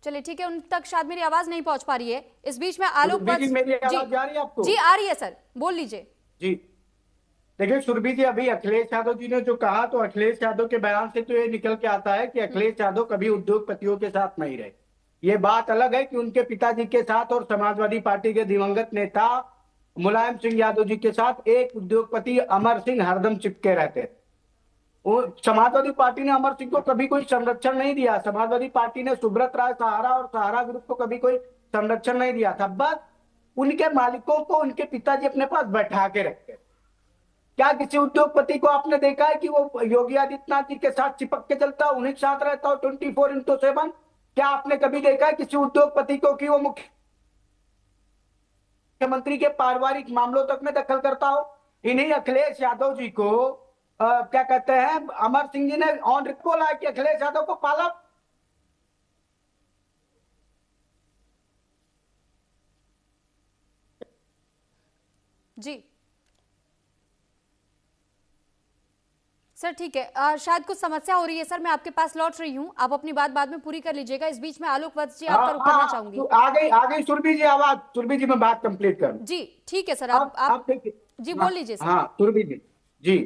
चलिए ठीक है, उन तक शायद मेरी आवाज नहीं पहुंच पा रही है। इस बीच में आलोक मेरी आवाज जा रही है आपको? जी आ रही है सर, बोल लीजिए। जी देखिए सुरभि जी, अभी अखिलेश यादव जी ने जो कहा, तो अखिलेश यादव के बयान से तो ये निकल के आता है कि अखिलेश यादव कभी उद्योगपतियों के साथ नहीं रहे। ये बात अलग है कि उनके पिताजी के साथ और समाजवादी पार्टी के दिवंगत नेता मुलायम सिंह यादव जी के साथ एक उद्योगपति अमर सिंह हरदम चिपके रहते थे। समाजवादी पार्टी ने अमर सिंह को कभी कोई संरक्षण नहीं दिया। समाजवादी पार्टी ने सुब्रत राय सहारा और सहारा ग्रुप को कभी कोई संरक्षण नहीं दिया था। बस उनके मालिकों को उनके पिताजी अपने पास बैठा के रखते। क्या किसी उद्योगपति को आपने देखा है कि वो योगी आदित्यनाथ जी के साथ चिपक के चलता, उन्हीं के साथ रहता हो 24/7? क्या आपने कभी देखा है किसी उद्योगपति को कि वो मुख्यमंत्री के पारिवारिक मामलों तक में दखल करता हो? इन्हीं अखिलेश यादव जी को क्या कहते हैं, अमर सिंह जी ने ऑन रिकॉर्ड बोला कि अखिलेश यादव को पाला जी सर, ठीक है। शायद कुछ समस्या हो रही है सर, मैं आपके पास लौट रही हूँ, आप अपनी बात बाद में पूरी कर लीजिएगा। इस बीच में आलोक वत्स जी आपका रुख करना चाहूंगी। तो आ गई सुरभि जी आवाज। सुरभि जी मैं बात कंप्लीट करूं। जी ठीक है सर, आप जी बोल लीजिए सर। हाँ सुरभि जी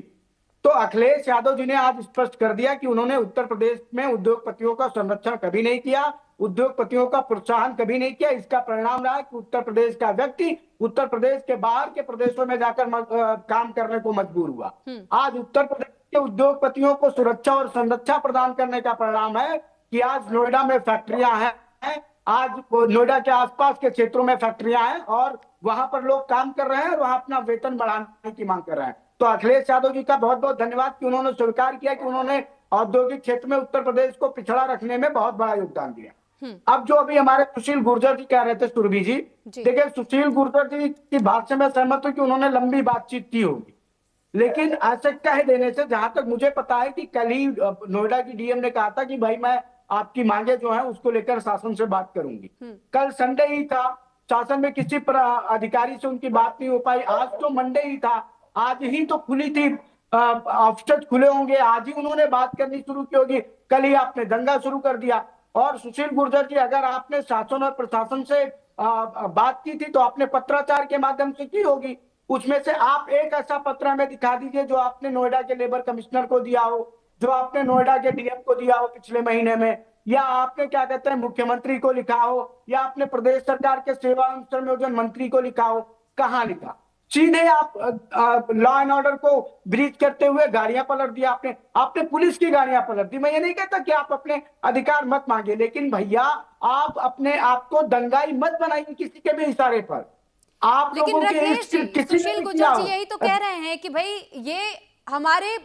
तो अखिलेश यादव जी ने आज स्पष्ट कर दिया कि उन्होंने उत्तर प्रदेश में उद्योगपतियों का संरक्षण कभी नहीं किया, उद्योगपतियों का प्रोत्साहन कभी नहीं किया। इसका परिणाम रहा कि उत्तर प्रदेश का व्यक्ति उत्तर प्रदेश के बाहर के प्रदेशों में जाकर काम करने को मजबूर हुआ। आज उत्तर प्रदेश के उद्योगपतियों को सुरक्षा और संरक्षा प्रदान करने का परिणाम है कि आज नोएडा में फैक्ट्रियां हैं, आज नोएडा के आसपास के क्षेत्रों में फैक्ट्रियां हैं और वहां पर लोग काम कर रहे हैं और वहां अपना वेतन बढ़ाने की मांग कर रहे हैं। तो अखिलेश यादव जी का बहुत बहुत धन्यवाद कि उन्होंने स्वीकार किया कि उन्होंने औद्योगिक क्षेत्र में उत्तर प्रदेश को पिछड़ा रखने में बहुत बड़ा योगदान दिया। अब जो अभी हमारे सुशील गुर्जर जी कह रहे थे सुरभि जी, देखिए सुशील गुर्जर जी की बात से मैं सहमत हूं कि उन्होंने लंबी बातचीत की होगी, लेकिन ऐसे कह देने से जहां तक मुझे पता है कि कल ही नोएडा की डीएम ने कहा था कि भाई मैं आपकी मांगे जो है उसको लेकर शासन से बात करूंगी। कल संडे ही था, शासन में किसी अधिकारी से उनकी बात नहीं हो पाई। आज तो मंडे ही था, आज ही तो खुली थी, ऑफिस खुले होंगे, आज ही उन्होंने बात करनी शुरू की होगी। कल ही आपने दंगा शुरू कर दिया। और सुशील गुर्जर जी, अगर आपने शासन और प्रशासन से बात की थी तो आपने पत्राचार के माध्यम से की होगी। उसमें से आप एक ऐसा पत्र हमें दिखा दीजिए जो आपने नोएडा के लेबर कमिश्नर को दिया हो, जो आपने नोएडा के डीएम को दिया हो पिछले महीने में, या आपने क्या कहते हैं मुख्यमंत्री को लिखा हो, या आपने प्रदेश सरकार के सेवा एवं संयोजन मंत्री को लिखा हो। कहाँ लिखा? सीधे आप लॉ एंड ऑर्डर को ब्रीच करते हुए गाड़ियां पलट दिया आपने पुलिस की गाड़ियां पलट दी। मैं ये नहीं कहता कि आप अपने अधिकार मत मांगे, लेकिन भैया आप अपने आप को दंगाई मत बनाइए किसी के भी इशारे पर। आप लेकिन लोगों के सुशील गुर्जर जी यही तो कह रहे हैं कि भाई ये हमारे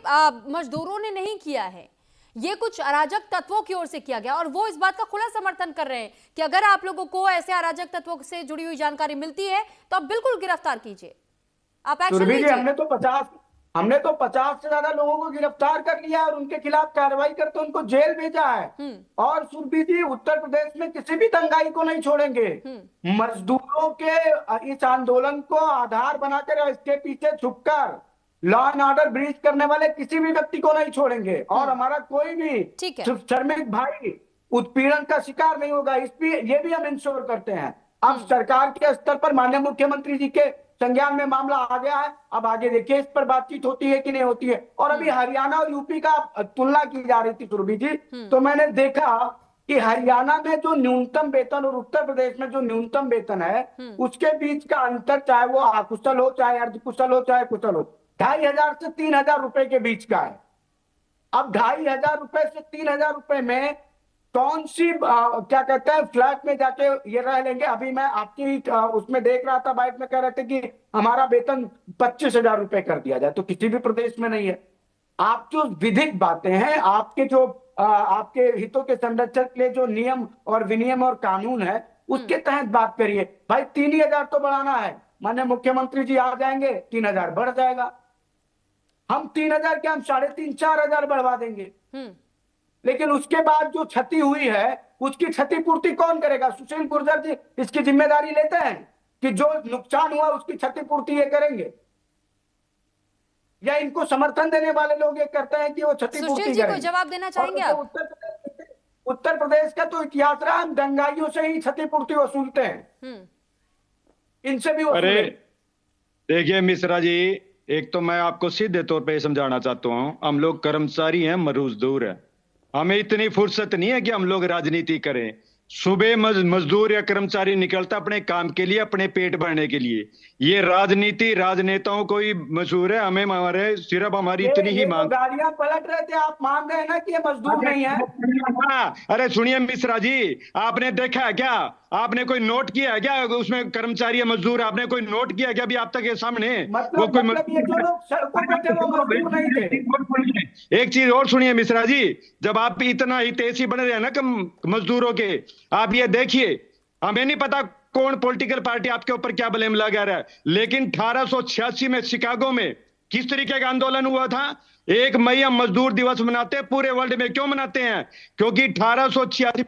मजदूरों ने नहीं किया है, ये कुछ अराजक तत्वों की ओर से किया गया, और वो इस बात का खुला समर्थन कर रहे हैं कि अगर आप लोगों को ऐसे अराजक तत्वों से जुड़ी हुई जानकारी मिलती है तो आप बिल्कुल गिरफ्तार कीजिए, आप एक्शन लीजिए। हमने तो 50 से ज्यादा लोगों को गिरफ्तार कर लिया और उनके खिलाफ कार्रवाई करके उनको जेल भेजा है। और सुरभि जी, उत्तर प्रदेश में किसी भी दंगाई को नहीं छोड़ेंगे। मजदूरों के इस आंदोलन को आधार बनाकर इसके पीछे छुपकर लॉ एंड ऑर्डर ब्रीच करने वाले किसी भी व्यक्ति को नहीं छोड़ेंगे। और हमारा कोई भी श्रमिक भाई उत्पीड़न का शिकार नहीं होगा, इस पे ये भी हम इंश्योर करते हैं। अब सरकार के स्तर पर माननीय मुख्यमंत्री जी के संज्ञान में मामला आ गया है, अब आगे देखिए इस पर बातचीत होती है कि नहीं होती है। और अभी हरियाणा और यूपी का तुलना की जा रही थी सुरभि जी, तो मैंने देखा कि हरियाणा में जो न्यूनतम वेतन और उत्तर प्रदेश में जो न्यूनतम वेतन है उसके बीच का अंतर, चाहे वो अकुशल हो, चाहे अर्धकुशल हो, चाहे कुशल हो, 2500 से 3000 रुपए के बीच का है। अब 2500 रुपए से 3000 रुपए में कौन सी क्या कहते हैं फ्लैट में जाके ये रह लेंगे। अभी मैं आपकी उसमें देख रहा था, बाइट में कह रहे थे कि हमारा वेतन 25,000 रुपए कर दिया जाए, तो किसी भी प्रदेश में नहीं है। आप जो विधिक बातें हैं, आपके जो आपके हितों के संरक्षण के लिए जो नियम और विनियम और कानून है उसके तहत बात करिए। भाई 3000 तो बढ़ाना है, माननीय मुख्यमंत्री जी आ जाएंगे 3000 बढ़ जाएगा। हम 3000 के हम 3,500-4,000 बढ़वा देंगे, लेकिन उसके बाद जो क्षति हुई है उसकी क्षतिपूर्ति कौन करेगा? सुशील गुर्जर जी इसकी जिम्मेदारी लेते हैं कि जो नुकसान हुआ उसकी क्षतिपूर्ति ये करेंगे, या इनको समर्थन देने वाले लोग ये करते हैं कि वो क्षतिपूर्ति करेंगे? कोई जवाब देना चाहेंगे आप? उत्तर प्रदेश का तो इतिहास रहा, हम दंगाइयों से ही क्षतिपूर्ति वसूलते हैं, इनसे भी अरे देखिए मिश्रा जी, एक तो मैं आपको सीधे तौर पे समझाना चाहता हूं, हम लोग कर्मचारी हैं, मजदूर हैं। हमें इतनी फुर्सत नहीं है कि हम लोग राजनीति करें। सुबह मजदूर या कर्मचारी निकलता अपने काम के लिए, अपने पेट भरने के लिए। ये राजनीति राजनेताओं को ही मशहूर है, हमें हमारे सिर्फ हमारी इतनी ही मांग। गाड़ियां पलट रहे थे, आप मान रहे हैं ना कि ये मजदूर नहीं है? अरे सुनिए मिश्रा जी, आपने देखा है क्या? आपने कोई नोट किया है क्या उसमें कर्मचारी या मजदूर? आपने कोई नोट किया है क्या अभी आप तक के सामने? मतलब ये जो लोग सड़कों पे थे वो मजदूर नहीं थे। एक चीज और सुनिए मिश्रा जी, जब आप इतना ही तेजी बन रहे हैं ना मजदूरों के, आप ये देखिए, हमें नहीं पता कौन पॉलिटिकल पार्टी आपके ऊपर क्या ब्लेम लगा रहा है, लेकिन 1886 में शिकागो में किस तरीके का आंदोलन हुआ था? 1 मई हम मजदूर दिवस मनाते हैं पूरे वर्ल्ड में। क्यों मनाते हैं? क्योंकि 1886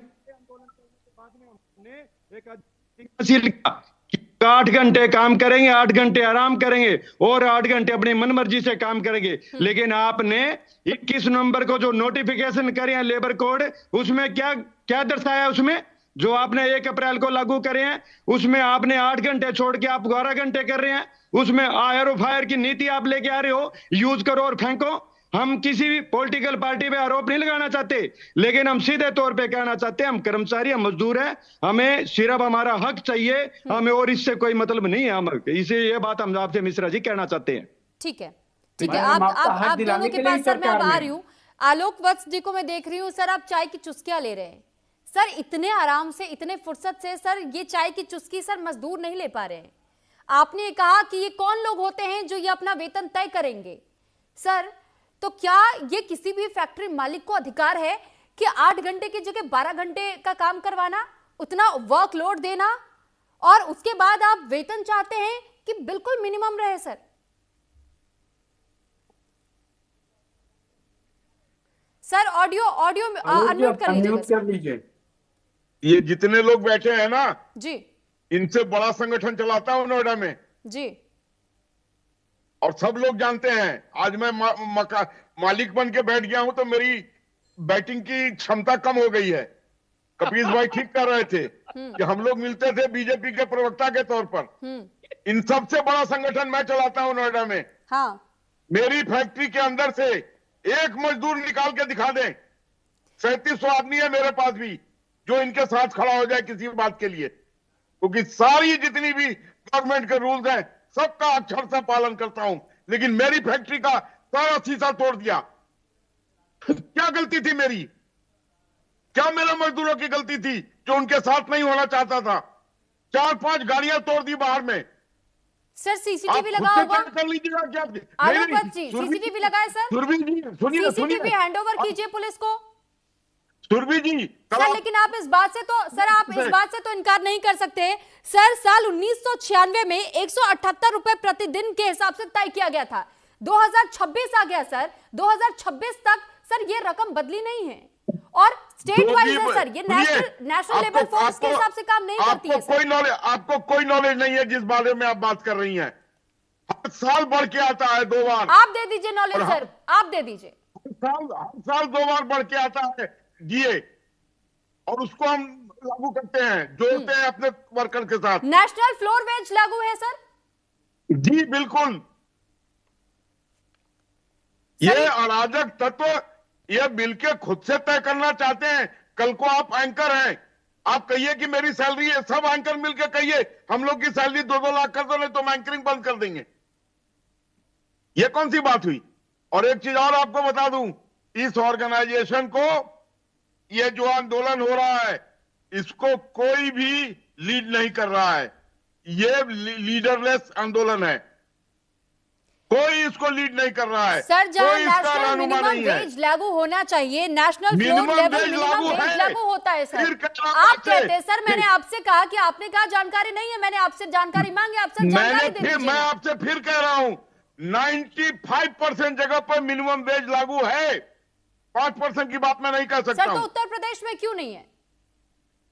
8 घंटे काम करेंगे, 8 घंटे आराम करेंगे और 8 घंटे अपनी मनमर्जी से काम करेंगे। लेकिन आपने 21 नवंबर को जो नोटिफिकेशन करे हैं लेबर कोड, उसमें क्या क्या दर्शाया? उसमें जो आपने 1 अप्रैल को लागू करे हैं उसमें आपने 8 घंटे छोड़ के आप 12 घंटे कर रहे हैं। उसमें आयर फायर की नीति आप लेके आ रहे हो, यूज करो और फेंको। हम किसी भी पॉलिटिकल पार्टी पे आरोप नहीं लगाना चाहते, लेकिन हम सीधे तौर पे कहना चाहते हैं हम कर्मचारी, हम मजदूर हैं, हमें सिर्फ हमारा हक चाहिए, हमें और इससे कोई मतलब नहीं है। हम इसे ये बात हम आपसे मिश्रा जी कहना चाहते हैं। ठीक है, ठीक है। आप दोनों के पास सर मैं अब आ रही हूँ। आलोक वत्स जी को मैं देख रही हूँ। सर आप चाय की चुस्कियां ले रहे हैं। सर इतने आराम से, इतने फुर्सत से सर ये चाय की चुस्की सर मजदूर नहीं ले पा रहे हैं। आपने कहा कि ये कौन लोग होते हैं जो ये अपना वेतन तय करेंगे। सर तो क्या ये किसी भी फैक्ट्री मालिक को अधिकार है कि 8 घंटे की जगह 12 घंटे का काम करवाना, उतना वर्कलोड देना, और उसके बाद आप वेतन चाहते हैं कि बिल्कुल मिनिमम रहे? सर सर ऑडियो अनम्यूट कर लीजिए। ये जितने लोग बैठे हैं ना जी, इनसे बड़ा संगठन चलाता हूं नोएडा में जी, और सब लोग जानते हैं। आज मैं मालिक बन के बैठ गया हूं तो मेरी बैटिंग की क्षमता कम हो गई है। कपीस भाई ठीक कर रहे थे कि हम लोग मिलते थे बीजेपी के प्रवक्ता के तौर पर। इन सबसे बड़ा संगठन मैं चलाता हूं नोएडा में। हाँ। मेरी फैक्ट्री के अंदर से एक मजदूर निकाल के दिखा दें, 3700 आदमी है मेरे पास भी जो इनके साथ खड़ा हो जाए किसी बात के लिए, क्योंकि सारी जितनी भी गवर्नमेंट के रूल्स हैं सबका अक्षर से पालन करता हूं। लेकिन मेरी फैक्ट्री का सारा शीशा तोड़ दिया। क्या गलती थी मेरी? क्या मेरे मजदूरों की गलती थी जो उनके साथ नहीं होना चाहता था? 4-5 गाड़ियां तोड़ दी बाहर में। सर सीसीटीवी लगा होगा, कर लीजिएगा क्या? आलोक वत्स जी सीसीटीवी लगा है सर? सुरभि जी सुनिए, सीसीटीवी हैंडओवर कीजिए पुलिस को। सुरभि जी सर लेकिन आप इस बात से तो इनकार नहीं कर सकते सर, साल 1996 में 178 रुपए प्रतिदिन के हिसाब से तय किया गया था। 2026 आ गया सर, 2026 तक सर ये रकम बदली नहीं है और स्टेट वाइज है सर, ये नेशनल लेबर फोर्स के हिसाब से काम नहीं करती है सर। आपको कोई नॉलेज नहीं है जिस बारे में आप बात कर रही हैं। हर साल बढ़ के आता है 2 बार। आप दे दीजिए नॉलेज सर, आप दे दीजिए। हर साल 2 बार बढ़ के आता है दिए, और उसको हम लागू करते हैं, जोड़ते हैं अपने वर्कर के साथ। नेशनल फ्लोर वेज लागू है सर? जी बिल्कुल। ये अराजक तत्व ये मिलके खुद से तय करना चाहते हैं। कल को आप एंकर हैं, आप कहिए कि मेरी सैलरी है, सब एंकर मिलके कहिए हम लोग की सैलरी 2-2 लाख कर दो, नहीं तो हम एंकरिंग बंद कर देंगे। ये कौन सी बात हुई? और एक चीज और आपको बता दूं, इस ऑर्गेनाइजेशन को, ये जो आंदोलन हो रहा है इसको कोई भी लीड नहीं कर रहा है। ये लीडरलेस आंदोलन है, कोई इसको लीड नहीं कर रहा है सर। जहां नेशनल मिनिमम वेज लागू होना चाहिए, national floor level minimum wage लागू होता है सर। आप कहते हैं सर, मैंने आपसे कहा कि आपने कहा जानकारी नहीं है, मैंने आपसे जानकारी मांगी, आपसे जानकारी दे दीजिए। मैं आपसे फिर कह रहा हूं 95% जगह पर मिनिमम वेज लागू है, 5% की बात मैं नहीं कह सकता सर। तो उत्तर प्रदेश में क्यों नहीं है?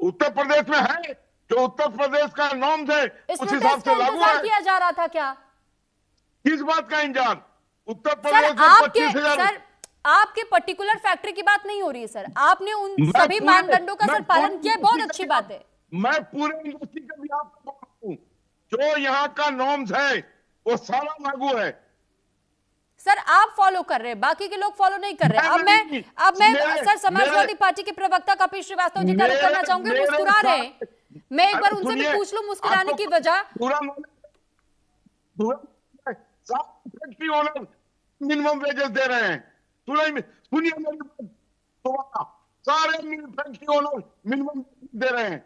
उत्तर प्रदेश में है, जो उत्तर प्रदेश का नॉर्म्स है उस हिसाब से लागू है। किया जा रहा था क्या? किस बात का इंतजार? उत्तर सर प्रदेश में 25,000। सर आपके पर्टिकुलर फैक्ट्री की बात नहीं हो रही है सर, आपने उन सभी मानदंडों का सर पालन किया, बहुत अच्छी बात है। मैं पूरे इंडस्ट्री का भी आपको बताऊं, जो यहाँ का नॉर्म्स है वो सारा लागू है सर। आप फॉलो कर रहे हैं, बाकी के लोग फॉलो नहीं कर रहे। अब मैं सर समाजवादी पार्टी के प्रवक्ता कपिल श्रीवास्तव जी का रुख करना चाहूंगी। मुस्कुरा रहे हैं, मैं एक बार उनसे भी पूछ लूं मुस्कुराने की वजह। फैक्ट्री ओनर मिनिमम वेजेस दे रहे हैं, सुनिए मेरी बात, सारे फैक्ट्री ओनर मिनिमम दे रहे हैं।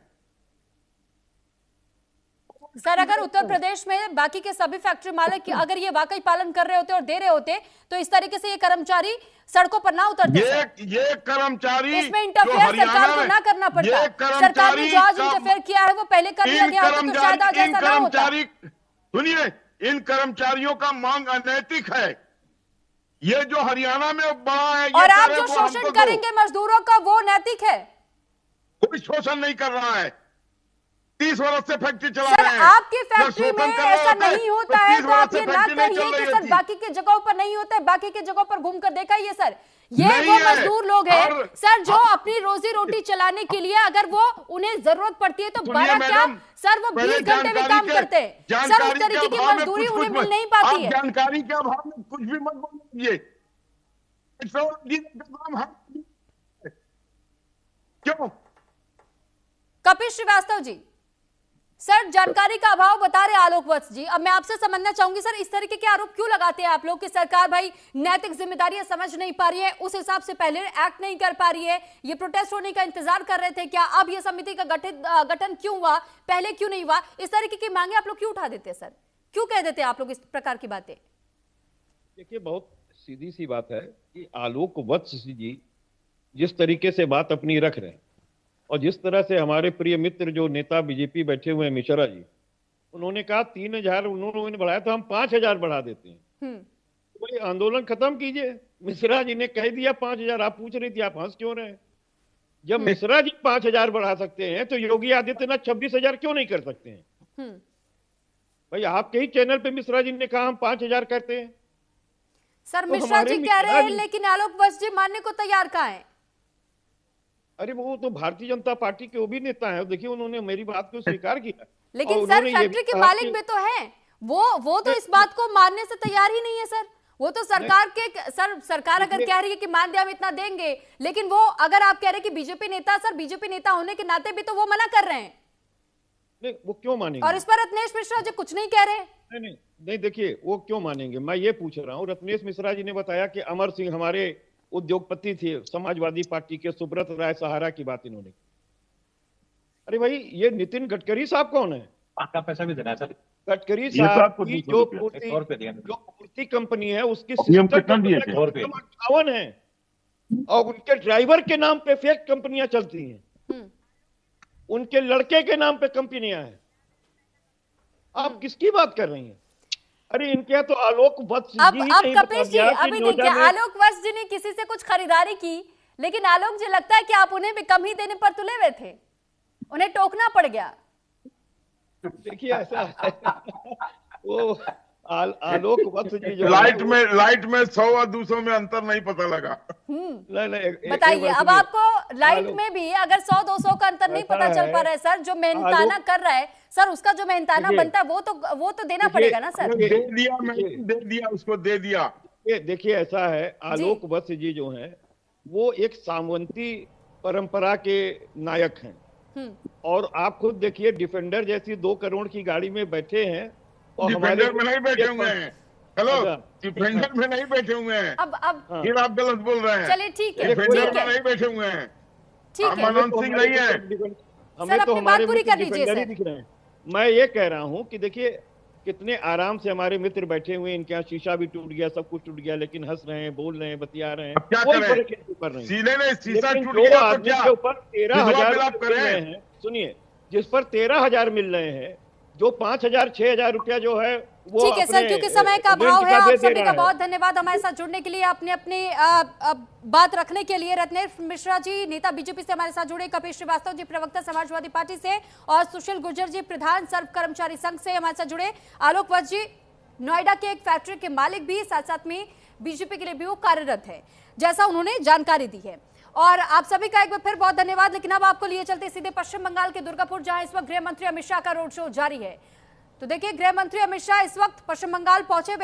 सर अगर उत्तर प्रदेश में बाकी के सभी फैक्ट्री मालिक अगर ये वाकई पालन कर रहे होते और दे रहे होते तो इस तरीके से ये कर्मचारी सड़कों पर ना उतरते। ये कर्मचारी इसमें इंटरफेयर सरकार को ना करना पड़ता। सरकार ने जो आज इंटरफेयर किया है वो पहले कर लिया गया होता तो शायद आज ऐसा ना होता। सुनिए, इन कर्मचारियों का मांग अनैतिक है। ये जो हरियाणा में बड़ा है, और आप जो शोषण करेंगे मजदूरों का वो नैतिक है? कोई शोषण नहीं कर रहा है। 30 वर्ष से फैक्ट्री चला सर, रहे हैं। आपकी फैक्ट्री में ऐसा नहीं होता है तो आप ये ना कहिए कि सर बाकी के जगहों पर नहीं होता है, बाकी के जगहों पर घूम कर देखा ये सर, ये वो मजदूर लोग हैं सर जो अपनी रोजी रोटी चलाने के लिए अगर वो उन्हें जरूरत पड़ती है तो 12 क्या सर वो 20 घंटे भी काम करते हैं सर, उस तरीके की मजदूरी उन्हें मिल नहीं पाती है। जानकारी के अभाव में कुछ भी मत बोलिए। क्यों? कपिल श्रीवास्तव जी, सर जानकारी का अभाव बता रहे आलोक वत्स जी। अब मैं आपसे समझना चाहूंगी सर, इस तरीके के आरोप क्यों लगाते हैं आप लोग कि सरकार भाई नैतिक जिम्मेदारियां समझ नहीं पा रही है, उस हिसाब से पहले एक्ट नहीं कर पा रही है, ये प्रोटेस्ट होने का इंतजार कर रहे थे क्या, अब ये समिति का गठन क्यों हुआ, पहले क्यों नहीं हुआ, इस तरीके की मांगे आप लोग क्यों उठा देते हैं सर, क्यों कह देते हैं आप लोग इस प्रकार की बातें? देखिए, बहुत सीधी सी बात है कि आलोक वत्स जी जिस तरीके से बात अपनी रख रहे हैं और जिस तरह से हमारे प्रिय मित्र जो नेता बीजेपी बैठे हुए हैं मिश्रा जी, उन्होंने कहा 3000 उन्होंने बढ़ाया तो हम 5000 बढ़ा देते हैं। तो आंदोलन खत्म कीजिए। मिश्रा जी ने कह दिया 5000, आप पूछ रही थी आप हंस क्यों रहे हैं? जब मिश्रा जी 5000 बढ़ा सकते हैं तो योगी आदित्यनाथ 26,000 क्यों नहीं कर सकते हैं? भाई आपके ही चैनल पे मिश्रा जी ने कहा हम 5000 करते हैं। सर तो मिश्रा जी कह रहे हैं लेकिन आलोक वत्स जी मानने को तैयार कहाँ है? अरे वो तो भारतीय जनता पार्टी के वो भी नेता है, देखिए उन्होंने मेरी बात को स्वीकार किया। लेकिन सर फैक्ट्री के मालिक भी तो हैं, वो तो इस बात को मानने से तैयार ही नहीं है सर। वो तो सरकार के सरकार अगर कह रही है कि मानदेय हम इतना देंगे, लेकिन वो अगर आप कह रहे हैं कि बीजेपी नेता, सर बीजेपी नेता होने के नाते भी तो वो मना कर रहे हैं। नहीं, वो क्यों मानेंगे? और इस पर रत्नेश मिश्रा जी कुछ नहीं कह रहे। नहीं देखिए वो क्यों मानेंगे, मैं ये पूछ रहा हूँ। रत्नेश मिश्रा जी ने बताया कि अमर सिंह हमारे उद्योगपति थे, समाजवादी पार्टी के सुब्रत राय सहारा की बात इन्होंने। अरे भाई ये नितिन गडकरी साहब कौन है? आपका पैसा भी देना है सर। गडकरी साहब की जो पूर्ति कंपनी है उसकी 58 है और उनके ड्राइवर के नाम पे फेक कंपनियां चलती हैं, उनके लड़के के नाम पे कंपनियां हैं। आप किसकी बात कर रही हैं? अरे इनके यहाँ तो आलोक वत्स जी अब कपिल जी अभी देखिए, आलोक वत्स जी ने किसी से कुछ खरीदारी की, लेकिन आलोक जी लगता है कि आप उन्हें भी कम ही देने पर तुले हुए थे, उन्हें टोकना पड़ गया। देखिए ऐसा वो आलोक वत्स जी जो लाइट में 100 और 200 में अंतर नहीं पता लगा। बताइए अब आपको लाइट में भी अगर 100-200 का अंतर नहीं पता चल पा रहा है सर, जो मेहनताना कर रहा है सर उसका जो मेहनताना बनता है वो तो देना पड़ेगा ना सर। दे दिया उसको दे दिया। देखिए ऐसा है, आलोक वत्स जी जो हैं वो एक सामंती परंपरा के नायक हैं और आप खुद देखिए डिफेंडर जैसी 2 करोड़ की गाड़ी में बैठे हैं और डिफेंडर में नहीं बैठे हुए हैं। हेलो, डिफेंडर में नहीं बैठे हुए हैं। अब फिर आप गलत बोल रहे हैं। चलिए ठीक है, डिफेंडर में नहीं बैठे हुए हैं। ठीक है, मनोज सिंह नहीं है। हमें तो हमारे डिफेंडर ही दिख रहे हैं। मैं ये कह रहा हूँ कि देखिए कितने आराम से हमारे मित्र बैठे हुए हैं, इनके यहाँ शीशा भी टूट गया, सब कुछ टूट गया, लेकिन हंस रहे हैं, बोल रहे हैं, बतिया रहे हैं, कोई फर्क नहीं। सीधे नहीं, शीशा टूट गया तो क्या? के ऊपर 13,000 मिल रहे हैं, सुनिए, जिस पर 13,000 मिल रहे हैं, जो 5,000 6,000 रुपया जो है वो ठीक है सर, क्योंकि समय का अभाव है। आप सभी का बहुत धन्यवाद हमारे साथ जुड़ने के लिए, अपने बात रखने के लिए। रत्नेश मिश्रा जी नेता बीजेपी से हमारे साथ जुड़े, कपिल श्रीवास्तव जी प्रवक्ता समाजवादी पार्टी से और सुशील गुर्जर जी प्रधान सर्व कर्मचारी संघ से हमारे साथ जुड़े। आलोक वत्स जी नोएडा के एक फैक्ट्री के मालिक भी, साथ साथ में बीजेपी के लिए भी वो कार्यरत है, जैसा उन्होंने जानकारी दी है। और आप सभी का एक बार फिर बहुत धन्यवाद। लेकिन अब आपको लिए चलते सीधे पश्चिम बंगाल के दुर्गापुर, जहां इस वक्त गृह मंत्री अमित शाह का रोड शो जारी है। तो देखिए, गृह मंत्री अमित शाह इस वक्त पश्चिम बंगाल पहुंचे हुए